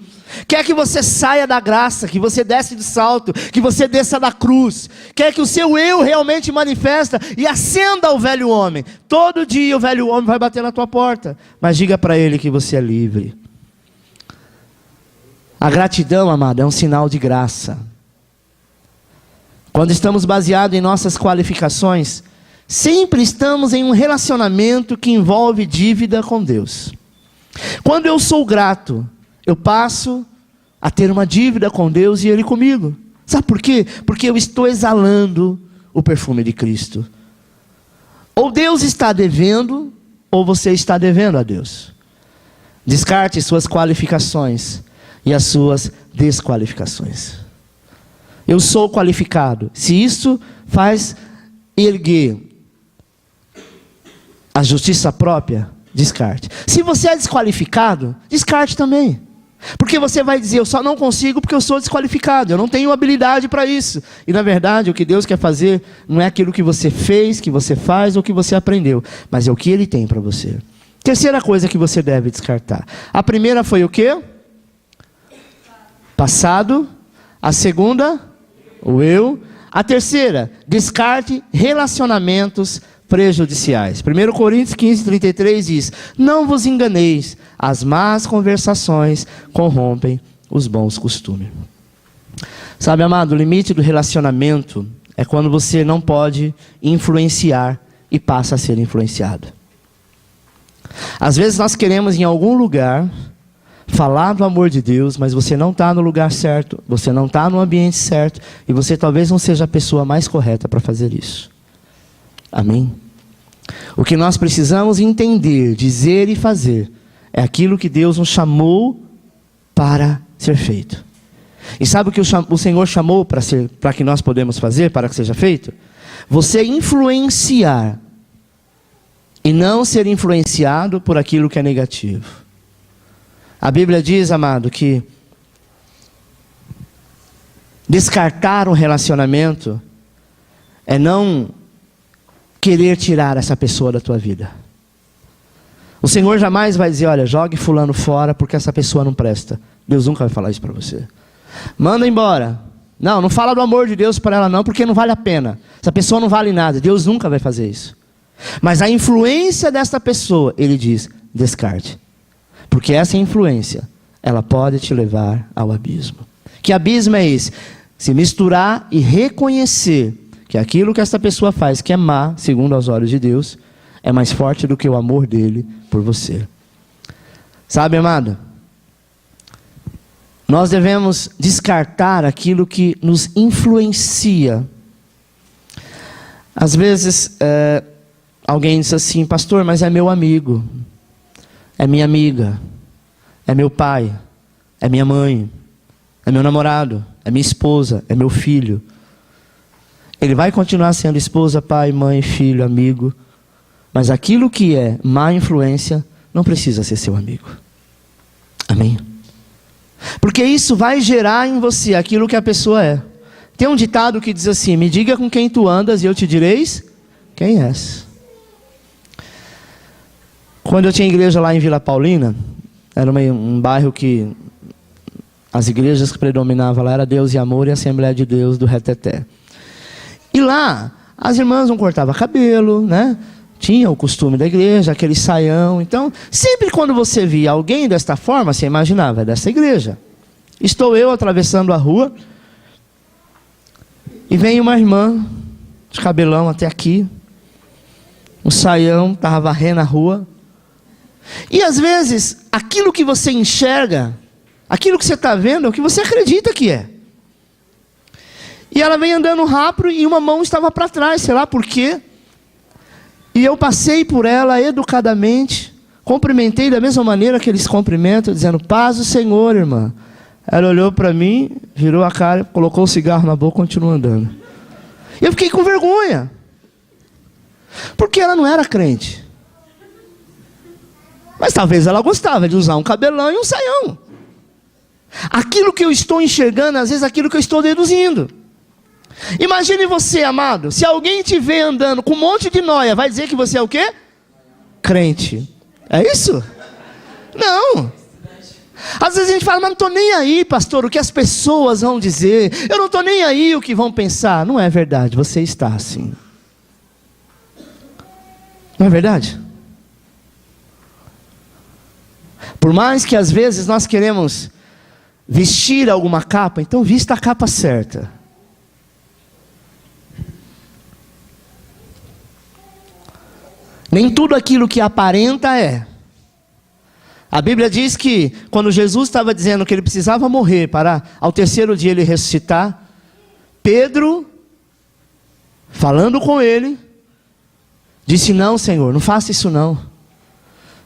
Quer que você saia da graça, que você desce de salto, que você desça da cruz. Quer que o seu eu realmente manifesta e acenda o velho homem. Todo dia o velho homem vai bater na tua porta, mas diga para ele que você é livre. A gratidão, amado, é um sinal de graça. Quando estamos baseados em nossas qualificações, sempre estamos em um relacionamento que envolve dívida com Deus. Quando eu sou grato, eu passo a ter uma dívida com Deus e Ele comigo. Sabe por quê? Porque eu estou exalando o perfume de Cristo. Ou Deus está devendo, ou você está devendo a Deus. Descarte suas qualificações e as suas desqualificações. Eu sou qualificado. Se isso faz erguer a justiça própria, descarte. Se você é desqualificado, descarte também. Porque você vai dizer, eu só não consigo porque eu sou desqualificado, eu não tenho habilidade para isso. E na verdade o que Deus quer fazer não é aquilo que você fez, que você faz ou que você aprendeu, mas é o que Ele tem para você. Terceira coisa que você deve descartar. A primeira foi o quê? Passado. A segunda, o eu. A terceira, descarte relacionamentos prejudiciais. 1 Coríntios 15:33 diz: não vos enganeis, as más conversações corrompem os bons costumes. Sabe, amado, o limite do relacionamento é quando você não pode influenciar e passa a ser influenciado. Às vezes nós queremos em algum lugar falar do amor de Deus, mas você não está no lugar certo, você não está no ambiente certo, e você talvez não seja a pessoa mais correta para fazer isso. Amém? O que nós precisamos entender, dizer e fazer é aquilo que Deus nos chamou para ser feito. E sabe o que o Senhor chamou para que nós podemos fazer, para que seja feito? Você influenciar e não ser influenciado por aquilo que é negativo. A Bíblia diz, amado, que descartar um relacionamento é não querer tirar essa pessoa da tua vida. O Senhor jamais vai dizer, olha, jogue fulano fora porque essa pessoa não presta. Deus nunca vai falar isso para você. Manda embora. Não fala do amor de Deus para ela não, porque não vale a pena. Essa pessoa não vale nada. Deus nunca vai fazer isso. Mas a influência desta pessoa, ele diz, descarte. Porque essa influência, ela pode te levar ao abismo. Que abismo é esse? Se misturar e reconhecer que aquilo que essa pessoa faz, que é má, segundo os olhos de Deus, é mais forte do que o amor dele por você. Sabe, amado? Nós devemos descartar aquilo que nos influencia. Às vezes, alguém diz assim, pastor, mas é meu amigo, é minha amiga, é meu pai, é minha mãe, é meu namorado, é minha esposa, é meu filho. Ele vai continuar sendo esposa, pai, mãe, filho, amigo. Mas aquilo que é má influência não precisa ser seu amigo. Amém? Porque isso vai gerar em você aquilo que a pessoa é. Tem um ditado que diz assim, me diga com quem tu andas e eu te direis quem és. Quando eu tinha igreja lá em Vila Paulina, era um bairro que as igrejas que predominavam lá era Deus e Amor e Assembleia de Deus do Reteté. E lá, as irmãs não cortavam cabelo, né? Tinha o costume da igreja, aquele saião. Então, sempre quando você via alguém desta forma, você imaginava, é dessa igreja. Estou eu atravessando a rua, e vem uma irmã, de cabelão até aqui, um saião, estava varrendo a rua. E às vezes, aquilo que você enxerga, aquilo que você está vendo, é o que você acredita que é. E ela vem andando rápido e uma mão estava para trás, sei lá por quê. E eu passei por ela educadamente, cumprimentei da mesma maneira que eles cumprimentam, dizendo, paz do Senhor, irmã. Ela olhou para mim, virou a cara, colocou o cigarro na boca e continuou andando. E eu fiquei com vergonha. Porque ela não era crente. Mas talvez ela gostava de usar um cabelão e um saião. Aquilo que eu estou enxergando, às vezes aquilo que eu estou deduzindo. Imagine você, amado, se alguém te vê andando com um monte de nóia, vai dizer que você é o quê? Crente. É isso? Não. Às vezes a gente fala, mas não estou nem aí, pastor, o que as pessoas vão dizer. Eu não estou nem aí o que vão pensar. Não é verdade, você está assim. Não é verdade? Por mais que às vezes nós queremos vestir alguma capa, então vista a capa certa. Nem tudo aquilo que aparenta é. A Bíblia diz que quando Jesus estava dizendo que ele precisava morrer para ao terceiro dia ele ressuscitar, Pedro, falando com ele, disse, não, Senhor, não faça isso não.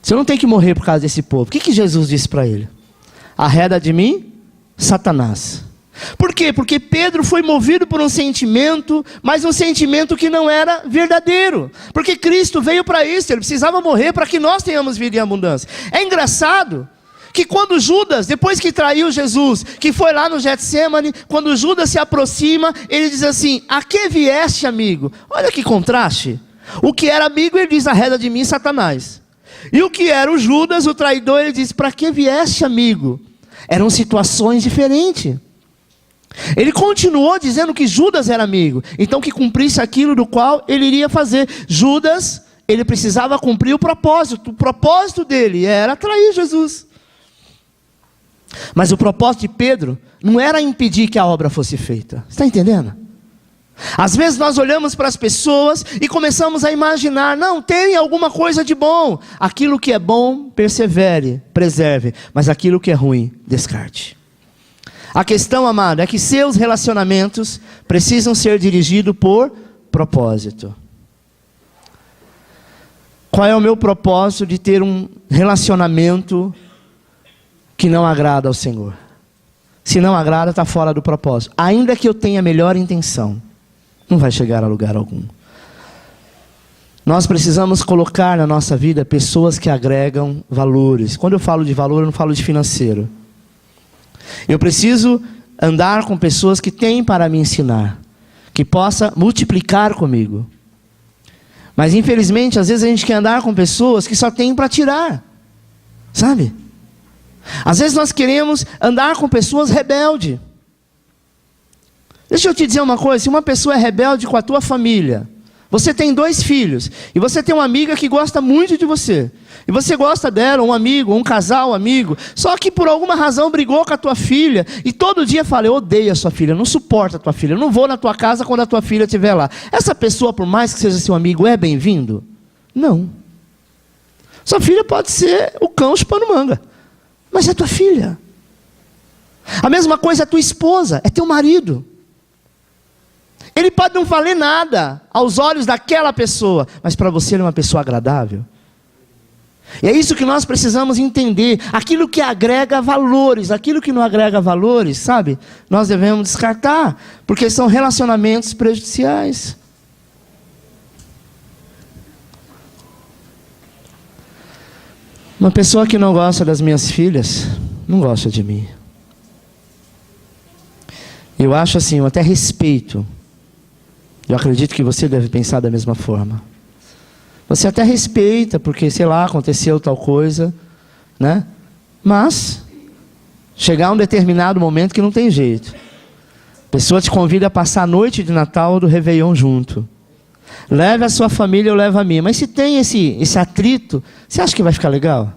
Você não tem que morrer por causa desse povo. O que Jesus disse para ele? Arreda de mim, Satanás. Por quê? Porque Pedro foi movido por um sentimento, mas um sentimento que não era verdadeiro. Porque Cristo veio para isso, ele precisava morrer para que nós tenhamos vida em abundância. É engraçado que quando Judas, depois que traiu Jesus, que foi lá no Getsêmani, quando Judas se aproxima, ele diz assim, a que vieste, amigo? Olha que contraste. O que era amigo, ele diz, arreda de mim, Satanás. E o que era o Judas, o traidor, ele diz, para que vieste, amigo? Eram situações diferentes. Ele continuou dizendo que Judas era amigo, então que cumprisse aquilo do qual ele iria fazer. Judas, ele precisava cumprir o propósito dele era trair Jesus. Mas o propósito de Pedro não era impedir que a obra fosse feita. Você está entendendo? Às vezes nós olhamos para as pessoas e começamos a imaginar, não, tem alguma coisa de bom. Aquilo que é bom, persevere, preserve, mas aquilo que é ruim, descarte. A questão, amado, é que seus relacionamentos precisam ser dirigidos por propósito. Qual é o meu propósito de ter um relacionamento que não agrada ao Senhor? Se não agrada, está fora do propósito. Ainda que eu tenha a melhor intenção, não vai chegar a lugar algum. Nós precisamos colocar na nossa vida pessoas que agregam valores. Quando eu falo de valor, eu não falo de financeiro. Eu preciso andar com pessoas que têm para me ensinar, que possa multiplicar comigo. Mas infelizmente, às vezes a gente quer andar com pessoas que só tem para tirar. Sabe? Às vezes nós queremos andar com pessoas rebeldes. Deixa eu te dizer uma coisa, se uma pessoa é rebelde com a tua família, você tem 2 filhos, e você tem uma amiga que gosta muito de você, e você gosta dela, um amigo, um casal amigo, só que por alguma razão brigou com a tua filha, e todo dia fala, eu odeio a sua filha, eu não suporto a tua filha, eu não vou na tua casa quando a tua filha estiver lá. Essa pessoa, por mais que seja seu amigo, é bem-vindo? Não. Sua filha pode ser o cão chupando manga, mas é tua filha. A mesma coisa é a tua esposa, é teu marido. Ele pode não valer nada aos olhos daquela pessoa, mas para você ele é uma pessoa agradável. E é isso que nós precisamos entender. Aquilo que agrega valores, aquilo que não agrega valores, sabe? Nós devemos descartar, porque são relacionamentos prejudiciais. Uma pessoa que não gosta das minhas filhas, não gosta de mim. Eu acho assim, eu até respeito. Eu acredito que você deve pensar da mesma forma. Você até respeita, porque, sei lá, aconteceu tal coisa, né? Mas, chegar a um determinado momento que não tem jeito. A pessoa te convida a passar a noite de Natal ou do Réveillon junto. Leve a sua família, eu levo a minha. Mas se tem esse atrito, você acha que vai ficar legal?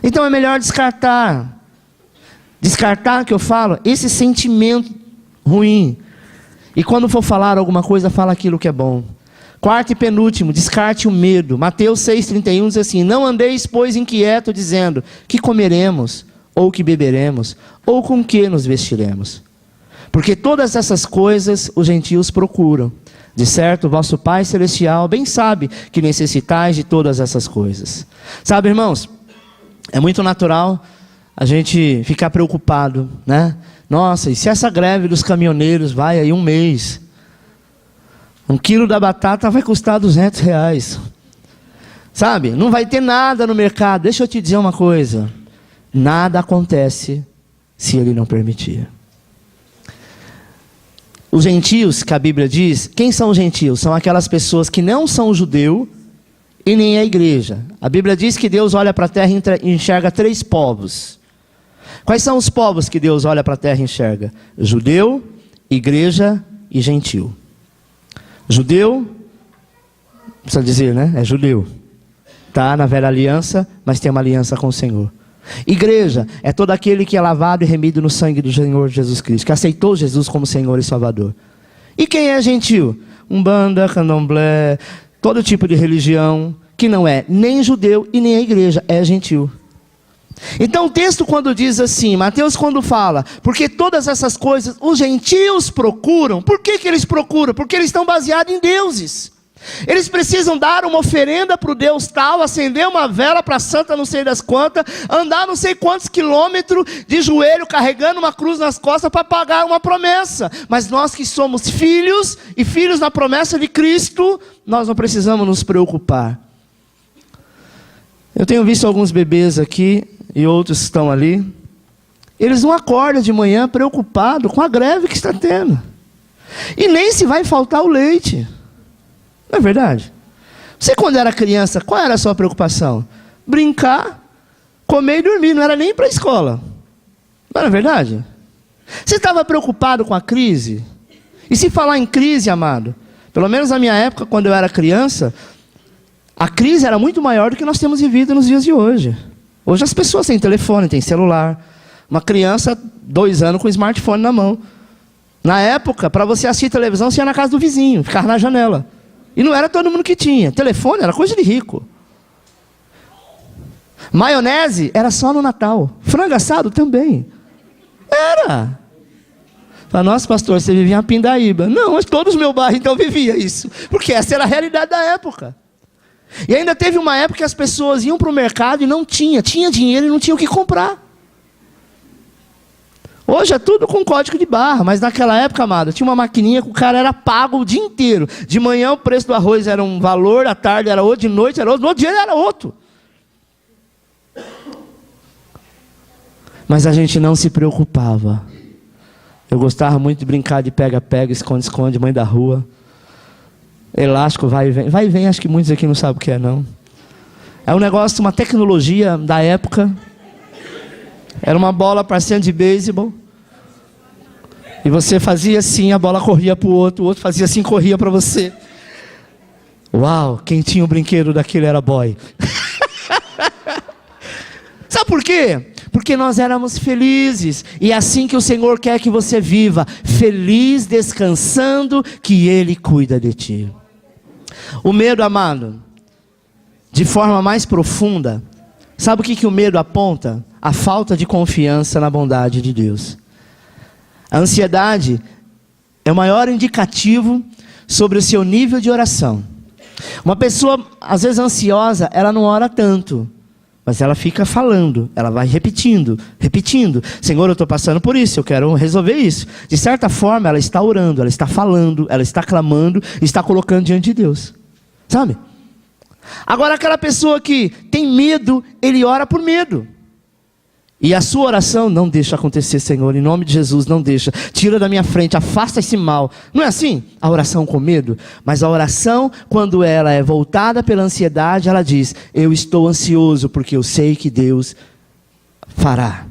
Então é melhor descartar. Descartar, que eu falo, esse sentimento ruim. E quando for falar alguma coisa, fala aquilo que é bom. Quarto e penúltimo, descarte o medo. Mateus 6,31 diz assim, não andeis, pois, inquieto, dizendo, que comeremos, ou que beberemos, ou com que nos vestiremos. Porque todas essas coisas os gentios procuram. De certo, vosso Pai Celestial bem sabe que necessitais de todas essas coisas. Sabe, irmãos, é muito natural a gente ficar preocupado, né? Nossa, e se essa greve dos caminhoneiros vai aí 1 mês? 1 quilo da batata vai custar R$200. Sabe? Não vai ter nada no mercado. Deixa eu te dizer uma coisa. Nada acontece se ele não permitir. Os gentios, que a Bíblia diz, quem são os gentios? São aquelas pessoas que não são judeu e nem a igreja. A Bíblia diz que Deus olha para a terra e enxerga 3 povos. Quais são os povos que Deus olha para a terra e enxerga? Judeu, igreja e gentil. Judeu, precisa dizer, né? É judeu. Está na velha aliança, mas tem uma aliança com o Senhor. Igreja é todo aquele que é lavado e remido no sangue do Senhor Jesus Cristo, que aceitou Jesus como Senhor e Salvador. E quem é gentil? Umbanda, candomblé, todo tipo de religião, que não é nem judeu e nem a igreja, é gentil. Então o texto quando diz assim, Mateus quando fala, porque todas essas coisas os gentios procuram, por que eles procuram? Porque eles estão baseados em deuses. Eles precisam dar uma oferenda para o Deus tal, acender uma vela para a santa não sei das quantas, andar não sei quantos quilômetros de joelho, carregando uma cruz nas costas para pagar uma promessa. Mas nós que somos filhos, e filhos na promessa de Cristo, nós não precisamos nos preocupar. Eu tenho visto alguns bebês aqui, e outros estão ali, eles não acordam de manhã preocupados com a greve que está tendo. E nem se vai faltar o leite. Não é verdade? Você quando era criança, qual era a sua preocupação? Brincar, comer e dormir, não era nem para a escola. Não era verdade? Você estava preocupado com a crise? E se falar em crise, amado, pelo menos na minha época, quando eu era criança, a crise era muito maior do que nós temos vivido nos dias de hoje. Hoje as pessoas têm telefone, têm celular. Uma criança, 2 anos, com smartphone na mão. Na época, para você assistir televisão, você ia na casa do vizinho, ficar na janela. E não era todo mundo que tinha. Telefone era coisa de rico. Maionese era só no Natal. Frango assado também. Era. Fala, nossa, pastor, você vivia em Pindaíba. Não, mas todos os meus bairros então vivia isso. Porque essa era a realidade da época. E ainda teve uma época que as pessoas iam para o mercado e não tinha dinheiro e não tinha o que comprar. Hoje é tudo com código de barra, mas naquela época, amado, tinha uma maquininha que o cara era pago o dia inteiro. De manhã o preço do arroz era um valor, à tarde era outro, de noite era outro, no outro dia era outro. Mas a gente não se preocupava. Eu gostava muito de brincar de pega-pega, esconde-esconde, mãe da rua. Elástico, vai e vem. Vai e vem, acho que muitos aqui não sabem o que é, não. É um negócio, uma tecnologia da época. Era uma bola para cima de beisebol. E você fazia assim, a bola corria para o outro fazia assim, corria para você. Uau, quem tinha o brinquedo daquele era boy. Sabe por quê? Porque nós éramos felizes. E é assim que o Senhor quer que você viva. Feliz, descansando, que Ele cuida de ti. O medo, amado, de forma mais profunda, sabe o que o medo aponta? A falta de confiança na bondade de Deus. A ansiedade é o maior indicativo sobre o seu nível de oração. Uma pessoa, às vezes ansiosa, ela não ora tanto, mas ela fica falando, ela vai repetindo. Senhor, eu estou passando por isso, eu quero resolver isso. De certa forma, ela está orando, ela está falando, ela está clamando, está colocando diante de Deus. Sabe? Agora, aquela pessoa que tem medo, ele ora por medo. E a sua oração, não deixa acontecer, Senhor, em nome de Jesus, não deixa. Tira da minha frente, afasta esse mal. Não é assim? A oração com medo. Mas a oração, quando ela é voltada pela ansiedade, ela diz, eu estou ansioso, porque eu sei que Deus fará.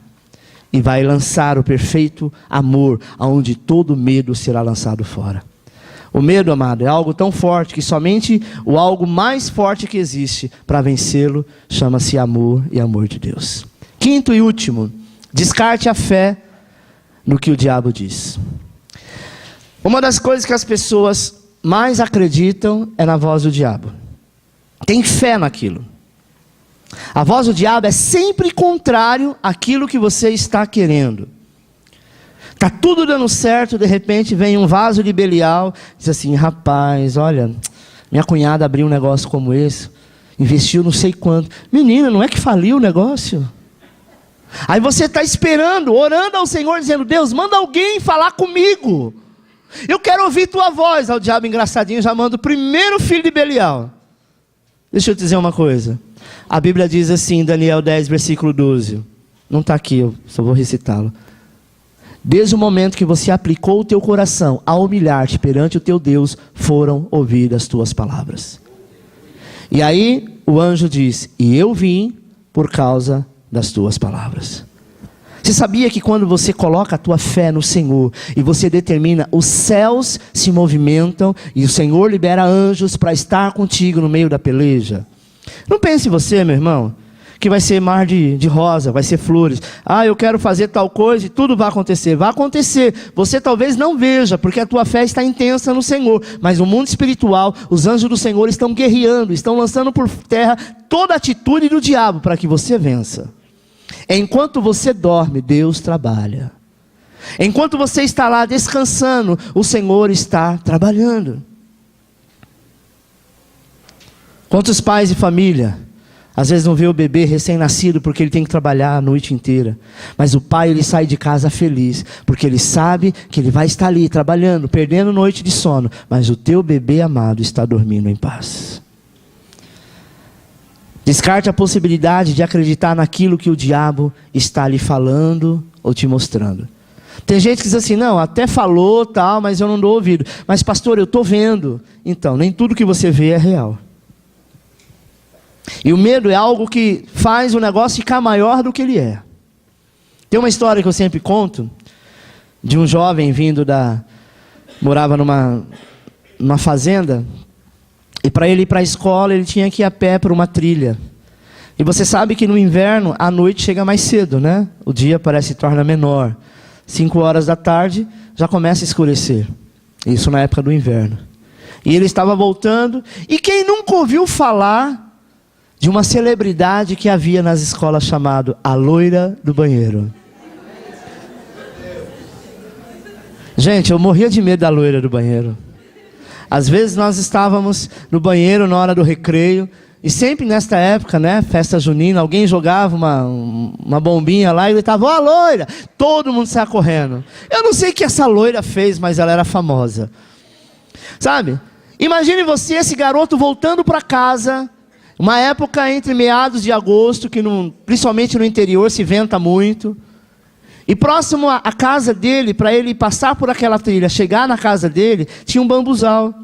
E vai lançar o perfeito amor, aonde todo medo será lançado fora. O medo, amado, é algo tão forte, que somente o algo mais forte que existe para vencê-lo, chama-se amor e amor de Deus. Quinto e último, descarte a fé no que o diabo diz. Uma das coisas que as pessoas mais acreditam é na voz do diabo. Tem fé naquilo. A voz do diabo é sempre contrário àquilo que você está querendo. Está tudo dando certo, de repente vem um vaso de Belial, diz assim, rapaz, olha, minha cunhada abriu um negócio como esse, investiu não sei quanto. Menina, não é que faliu o negócio? Aí você está esperando, orando ao Senhor, dizendo, Deus, manda alguém falar comigo. Eu quero ouvir tua voz. Aí o diabo engraçadinho já manda o primeiro filho de Belial. Deixa eu te dizer uma coisa. A Bíblia diz assim, Daniel 10, versículo 12. Não está aqui, eu só vou recitá-lo. Desde o momento que você aplicou o teu coração a humilhar-te perante o teu Deus, foram ouvidas as tuas palavras. E aí o anjo diz, e eu vim por causa das tuas palavras. Você sabia que quando você coloca a tua fé no Senhor e você determina, os céus se movimentam e o Senhor libera anjos para estar contigo no meio da peleja? Não pense você, meu irmão, que vai ser mar de rosa, vai ser flores. Ah, eu quero fazer tal coisa e tudo vai acontecer. Vai acontecer. Você talvez não veja, porque a tua fé está intensa no Senhor. Mas no mundo espiritual, os anjos do Senhor estão guerreando, estão lançando por terra toda a atitude do diabo para que você vença. Enquanto você dorme, Deus trabalha. Enquanto você está lá descansando, o Senhor está trabalhando. Quantos pais de família às vezes não vê o bebê recém-nascido porque ele tem que trabalhar a noite inteira, mas o pai, ele sai de casa feliz, porque ele sabe que ele vai estar ali trabalhando, perdendo noite de sono, mas o teu bebê amado está dormindo em paz. Descarte a possibilidade de acreditar naquilo que o diabo está lhe falando ou te mostrando. Tem gente que diz assim, não, até falou tal, mas eu não dou ouvido. Mas pastor, eu estou vendo. Então, nem tudo que você vê é real. E o medo é algo que faz o negócio ficar maior do que ele é. Tem uma história que eu sempre conto, de um jovem morava numa fazenda, e para ele ir para a escola, ele tinha que ir a pé por uma trilha. E você sabe que no inverno, a noite chega mais cedo, né? O dia parece se torna menor. 5 horas da tarde, já começa a escurecer. Isso na época do inverno. E ele estava voltando, e quem nunca ouviu falar de uma celebridade que havia nas escolas chamado a loira do banheiro? Gente, eu morria de medo da loira do banheiro. Às vezes nós estávamos no banheiro na hora do recreio, e sempre nesta época, né, festa junina, alguém jogava uma bombinha lá e gritava, ó, loira! Todo mundo saia correndo. Eu não sei o que essa loira fez, mas ela era famosa. Sabe? Imagine você, esse garoto, voltando para casa, uma época entre meados de agosto, que principalmente no interior se venta muito. E próximo à casa dele, para ele passar por aquela trilha, chegar na casa dele, tinha um bambuzal.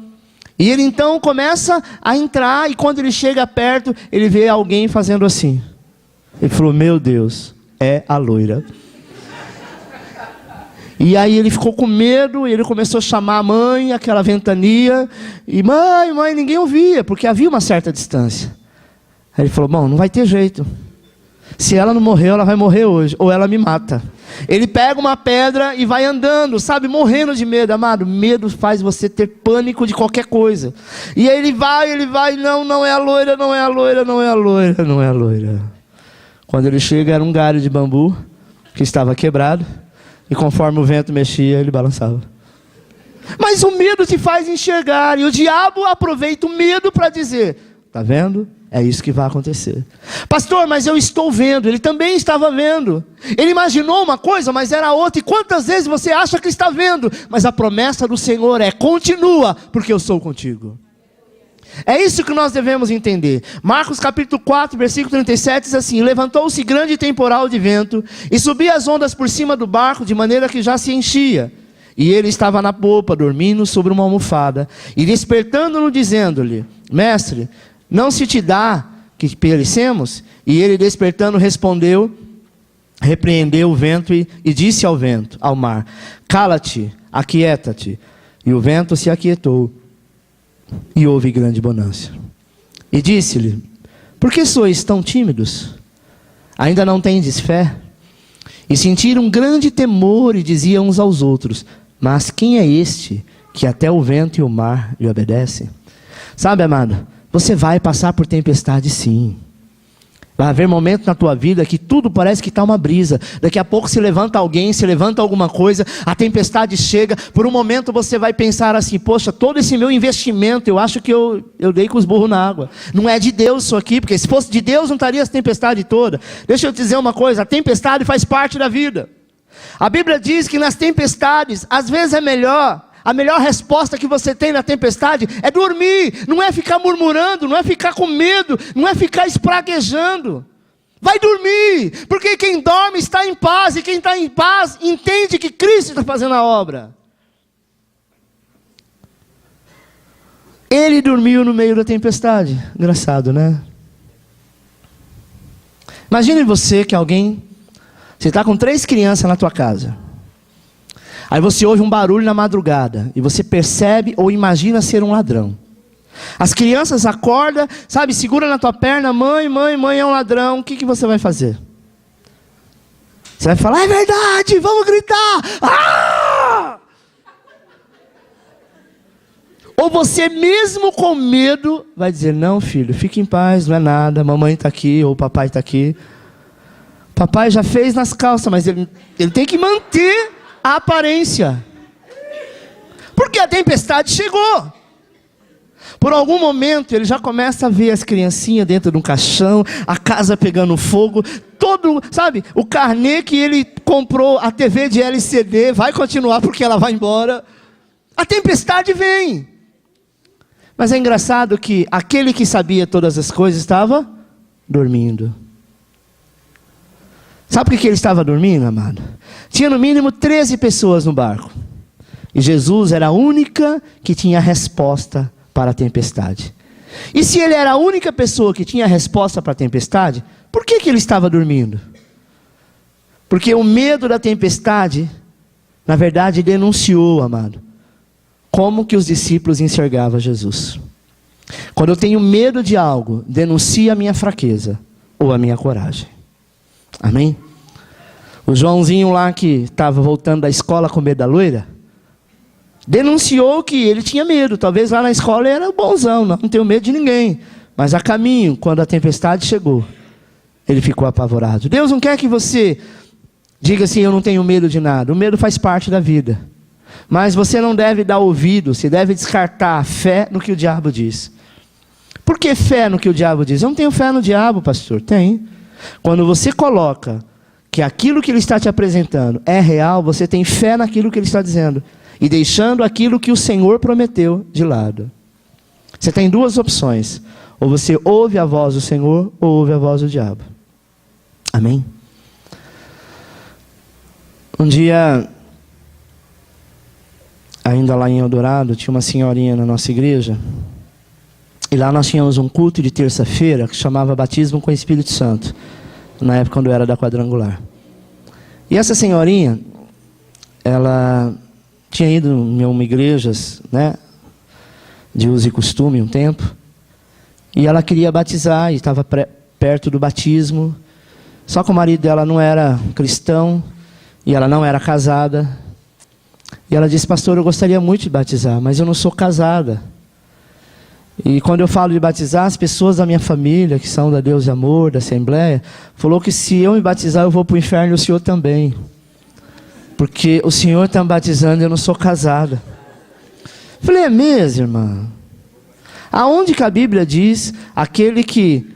E ele então começa a entrar, e quando ele chega perto, ele vê alguém fazendo assim. Ele falou, meu Deus, é a loira. E aí ele ficou com medo, e ele começou a chamar a mãe, aquela ventania, e mãe, ninguém ouvia, porque havia uma certa distância. Aí ele falou, bom, não vai ter jeito. Se ela não morreu, ela vai morrer hoje, ou ela me mata. Ele pega uma pedra e vai andando, sabe, morrendo de medo, amado. Medo faz você ter pânico de qualquer coisa. E aí ele vai, não é a loira, não é a loira, não é a loira, não é a loira. Quando ele chega, era um galho de bambu, que estava quebrado, e conforme o vento mexia, ele balançava. Mas o medo te faz enxergar, e o diabo aproveita o medo para dizer, está vendo? É isso que vai acontecer. Pastor, mas eu estou vendo. Ele também estava vendo. Ele imaginou uma coisa, mas era outra. E quantas vezes você acha que está vendo? Mas a promessa do Senhor é, continua, porque eu sou contigo. É isso que nós devemos entender. Marcos capítulo 4, versículo 37 diz assim, levantou-se grande temporal de vento, e subia as ondas por cima do barco, de maneira que já se enchia. E ele estava na popa, dormindo sobre uma almofada, e despertando-no, dizendo-lhe, mestre, não se te dá que perecemos? E ele despertando respondeu, repreendeu o vento e disse ao vento, ao mar, cala-te, aquieta-te. E o vento se aquietou e houve grande bonança. E disse-lhe, por que sois tão tímidos? Ainda não tendes fé? E sentiram um grande temor e diziam uns aos outros, mas quem é este que até o vento e o mar lhe obedecem? Sabe, amado, você vai passar por tempestade sim. Vai haver momentos na tua vida que tudo parece que está uma brisa. Daqui a pouco se levanta alguém, se levanta alguma coisa, a tempestade chega. Por um momento você vai pensar assim, poxa, todo esse meu investimento, eu acho que eu dei com os burros na água. Não é de Deus isso aqui, porque se fosse de Deus não estaria essa tempestade toda. Deixa eu te dizer uma coisa, a tempestade faz parte da vida. A Bíblia diz que nas tempestades, às vezes é melhor, a melhor resposta que você tem na tempestade é dormir, não é ficar murmurando, não é ficar com medo, não é ficar espraguejando. Vai dormir, porque quem dorme está em paz, e quem está em paz entende que Cristo está fazendo a obra. Ele dormiu no meio da tempestade, engraçado, né? Imagine você que você está com 3 crianças na tua casa. Aí você ouve um barulho na madrugada, e você percebe ou imagina ser um ladrão. As crianças acordam, sabe, segura na tua perna, mãe é um ladrão, o que você vai fazer? Você vai falar, é verdade, vamos gritar, ah! Ou você mesmo com medo, vai dizer, não filho, fique em paz, não é nada, mamãe está aqui, ou papai está aqui. Papai já fez nas calças, mas ele tem que manter a aparência, porque a tempestade chegou. Por algum momento ele já começa a ver as criancinhas dentro de um caixão, a casa pegando fogo, sabe, o carnê que ele comprou, a TV de LCD vai continuar porque ela vai embora. A tempestade vem. Mas é engraçado que aquele que sabia todas as coisas estava dormindo. Sabe por que ele estava dormindo, amado? Tinha no mínimo 13 pessoas no barco. E Jesus era a única que tinha a resposta para a tempestade. E se ele era a única pessoa que tinha a resposta para a tempestade, por que ele estava dormindo? Porque o medo da tempestade, na verdade, denunciou, amado, como que os discípulos enxergavam Jesus. Quando eu tenho medo de algo, denuncia a minha fraqueza ou a minha coragem. Amém? O Joãozinho lá que estava voltando da escola com medo da loira, denunciou que ele tinha medo. Talvez lá na escola ele era bonzão, não tenho medo de ninguém. Mas a caminho, quando a tempestade chegou, ele ficou apavorado. Deus não quer que você diga assim, eu não tenho medo de nada. O medo faz parte da vida. Mas você não deve dar ouvido, você deve descartar a fé no que o diabo diz. Por que fé no que o diabo diz? Eu não tenho fé no diabo, pastor. Tem. Quando você coloca que aquilo que ele está te apresentando é real, você tem fé naquilo que ele está dizendo. E deixando aquilo que o Senhor prometeu de lado. Você tem 2 opções. Ou você ouve a voz do Senhor, ou ouve a voz do diabo. Amém? Um dia, ainda lá em Eldorado, tinha uma senhorinha na nossa igreja. E lá nós tínhamos um culto de terça-feira que chamava Batismo com o Espírito Santo. Na época quando eu era da Quadrangular. E essa senhorinha, ela tinha ido em uma igreja, né, de uso e costume um tempo. E ela queria batizar e estava perto do batismo. Só que o marido dela não era cristão e ela não era casada. E ela disse: pastor, eu gostaria muito de batizar, mas eu não sou casada. E quando eu falo de batizar, as pessoas da minha família, que são da Deus e Amor, da Assembleia, falou que se eu me batizar, eu vou para o inferno e o senhor também. Porque o senhor está me batizando e eu não sou casada. Falei: é mesmo, irmã? Aonde que a Bíblia diz, aquele que...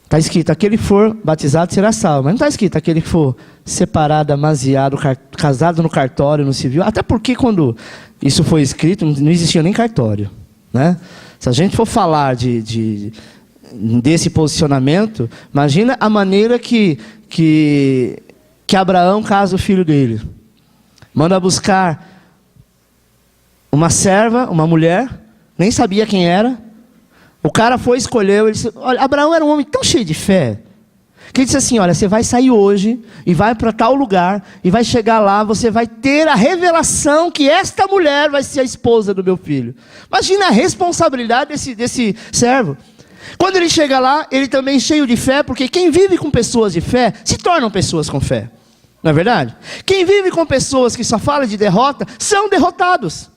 Está escrito, aquele que for batizado será salvo. Mas não está escrito, aquele que for separado, amaziado, casado no cartório, no civil. Até porque quando isso foi escrito, não existia nem cartório, né? Se a gente for falar desse posicionamento, imagina a maneira que Abraão casa o filho dele. Manda buscar uma serva, uma mulher, nem sabia quem era. O cara foi, escolheu, ele disse, olha, Abraão era um homem tão cheio de fé, que ele disse assim: olha, você vai sair hoje, e vai para tal lugar, e vai chegar lá, você vai ter a revelação que esta mulher vai ser a esposa do meu filho. Imagina a responsabilidade desse servo. Quando ele chega lá, ele também cheio de fé, porque quem vive com pessoas de fé, se tornam pessoas com fé. Não é verdade? Quem vive com pessoas que só falam de derrota, são derrotados.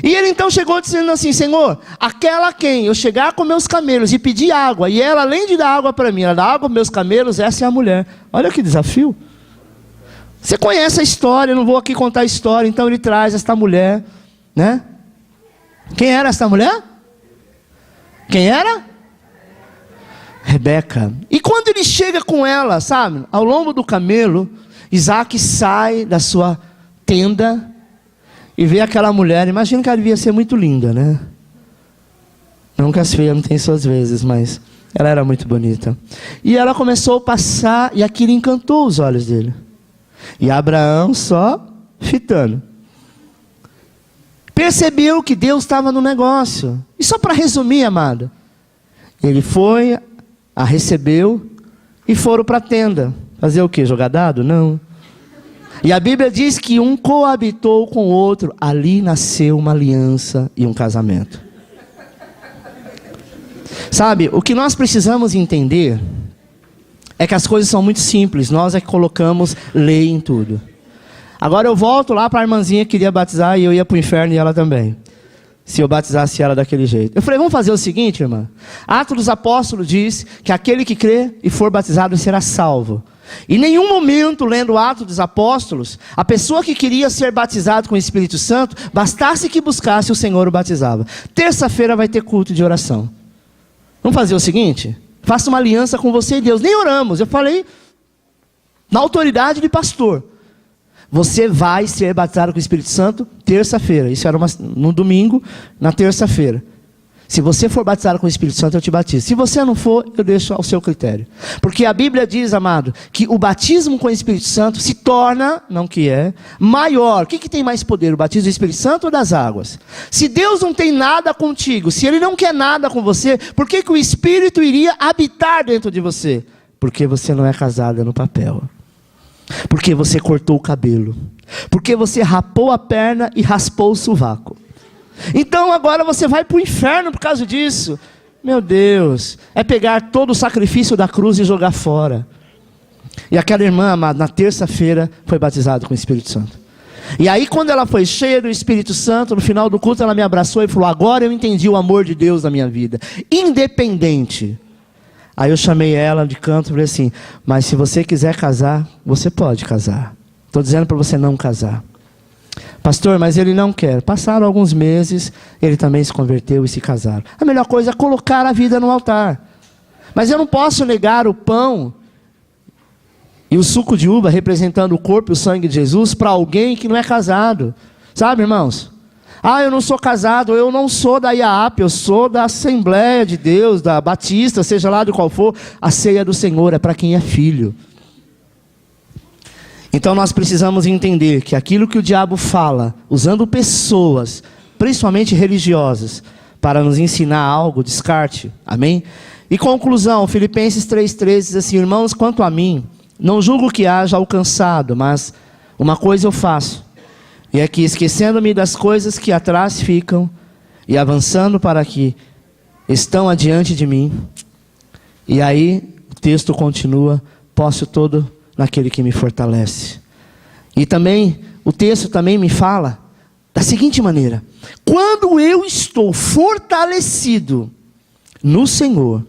E ele então chegou dizendo assim: Senhor, aquela a quem eu chegar com meus camelos e pedir água, e ela além de dar água para mim, ela dá água para meus camelos, essa é a mulher. Olha que desafio. Você conhece a história, eu não vou aqui contar a história. Então ele traz esta mulher, né? Quem era esta mulher? Quem era? Rebeca. E quando ele chega com ela, sabe, ao lombo do camelo, Isaac sai da sua tenda e vê aquela mulher. Imagina que ela devia ser muito linda, né? Não que as feias não têm suas vezes, mas ela era muito bonita. E ela começou a passar, e aquilo encantou os olhos dele. E Abraão só fitando. Percebeu que Deus estava no negócio. E só para resumir, amado, ele foi, a recebeu e foram para a tenda. Fazer o quê? Jogar dado? Não. E a Bíblia diz que um coabitou com o outro. Ali nasceu uma aliança e um casamento. Sabe, o que nós precisamos entender é que as coisas são muito simples. Nós é que colocamos lei em tudo. Agora eu volto lá para a irmãzinha que queria batizar e eu ia para o inferno e ela também. Se eu batizasse ela daquele jeito. Eu falei: vamos fazer o seguinte, irmã. Atos dos Apóstolos diz que aquele que crê e for batizado será salvo. Em nenhum momento, lendo Atos dos Apóstolos, a pessoa que queria ser batizado com o Espírito Santo, bastasse que buscasse, o Senhor o batizava. Terça-feira vai ter culto de oração. Vamos fazer o seguinte? Faça uma aliança com você e Deus. Nem oramos, eu falei na autoridade de pastor. Você vai ser batizado com o Espírito Santo terça-feira. Isso era no domingo, na terça-feira. Se você for batizado com o Espírito Santo, eu te batizo. Se você não for, eu deixo ao seu critério. Porque a Bíblia diz, amado, que o batismo com o Espírito Santo se torna, não que é, maior. O que tem mais poder, o batismo do Espírito Santo ou das águas? Se Deus não tem nada contigo, se Ele não quer nada com você, por que o Espírito iria habitar dentro de você? Porque você não é casada no papel. Porque você cortou o cabelo. Porque você rapou a perna e raspou o sovaco. Então agora você vai para o inferno por causa disso. Meu Deus, é pegar todo o sacrifício da cruz e jogar fora. E aquela irmã, amada, na terça-feira foi batizada com o Espírito Santo. E aí quando ela foi cheia do Espírito Santo, no final do culto ela me abraçou e falou: agora eu entendi o amor de Deus na minha vida. Independente. Aí eu chamei ela de canto e falei assim: mas se você quiser casar, você pode casar. Estou dizendo para você não casar. Pastor, mas ele não quer. Passaram alguns meses, ele também se converteu e se casaram. A melhor coisa é colocar a vida no altar. Mas eu não posso negar o pão e o suco de uva representando o corpo e o sangue de Jesus para alguém que não é casado. Sabe, irmãos? Ah, eu não sou casado, eu não sou da IAAP, eu sou da Assembleia de Deus, da Batista, seja lá de qual for. A ceia do Senhor é para quem é filho. Então nós precisamos entender que aquilo que o diabo fala, usando pessoas, principalmente religiosas, para nos ensinar algo, descarte. Amém? E conclusão, Filipenses 3,13 diz assim: irmãos, quanto a mim, não julgo que haja alcançado, mas uma coisa eu faço, e é que esquecendo-me das coisas que atrás ficam, e avançando para que estão adiante de mim. E aí o texto continua: posso todo naquele que me fortalece. E também, o texto também me fala da seguinte maneira: quando eu estou fortalecido no Senhor,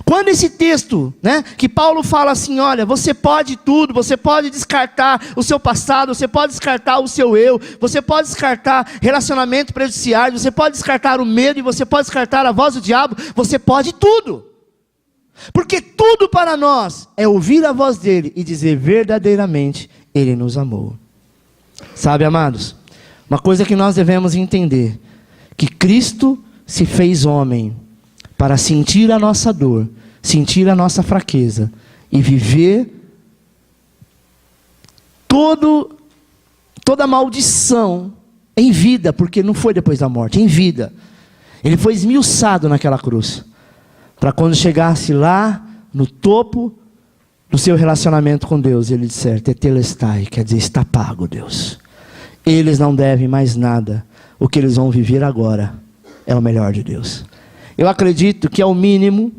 quando esse texto, que Paulo fala assim, olha, você pode tudo, você pode descartar o seu passado, você pode descartar o seu eu, você pode descartar relacionamento prejudicial, você pode descartar o medo e você pode descartar a voz do diabo, você pode tudo. Porque tudo para nós é ouvir a voz dele e dizer verdadeiramente, ele nos amou. Sabe, amados, uma coisa que nós devemos entender, que Cristo se fez homem para sentir a nossa dor, sentir a nossa fraqueza e viver toda maldição em vida, porque não foi depois da morte, em vida. Ele foi esmiuçado naquela cruz, para quando chegasse lá no topo do seu relacionamento com Deus, ele disser, tetelestai, quer dizer, está pago, Deus. Eles não devem mais nada, o que eles vão viver agora é o melhor de Deus. Eu acredito que é o mínimo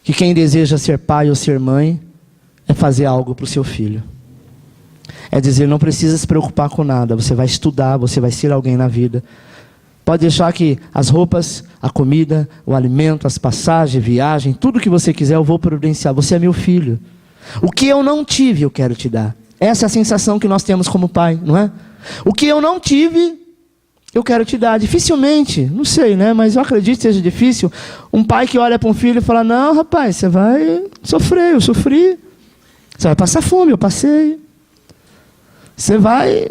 que quem deseja ser pai ou ser mãe é fazer algo para o seu filho. É dizer, não precisa se preocupar com nada, você vai estudar, você vai ser alguém na vida. Pode deixar que as roupas, a comida, o alimento, as passagens, viagem, tudo que você quiser eu vou providenciar. Você é meu filho. O que eu não tive eu quero te dar. Essa é a sensação que nós temos como pai, não é? O que eu não tive eu quero te dar. Dificilmente, não sei, mas eu acredito que seja difícil um pai que olha para um filho e fala, não rapaz, você vai sofrer, eu sofri. Você vai passar fome, eu passei. Você vai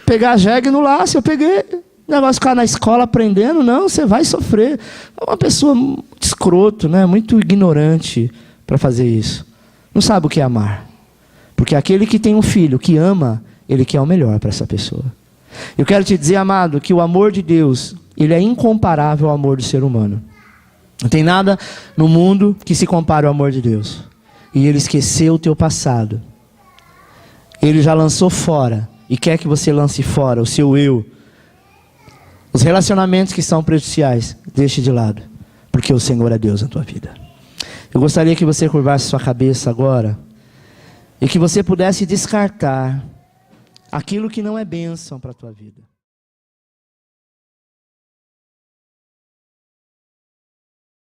pegar jegue no laço, eu peguei. O negócio de ficar na escola aprendendo, não, você vai sofrer. É uma pessoa muito escroto, muito ignorante para fazer isso. Não sabe o que é amar. Porque aquele que tem um filho, que ama, ele quer o melhor para essa pessoa. Eu quero te dizer, amado, que o amor de Deus, ele é incomparável ao amor do ser humano. Não tem nada no mundo que se compare ao amor de Deus. E ele esqueceu o teu passado. Ele já lançou fora, e quer que você lance fora o seu eu. Os relacionamentos que são prejudiciais, deixe de lado, porque o Senhor é Deus na tua vida. Eu gostaria que você curvasse sua cabeça agora, e que você pudesse descartar aquilo que não é bênção para a tua vida.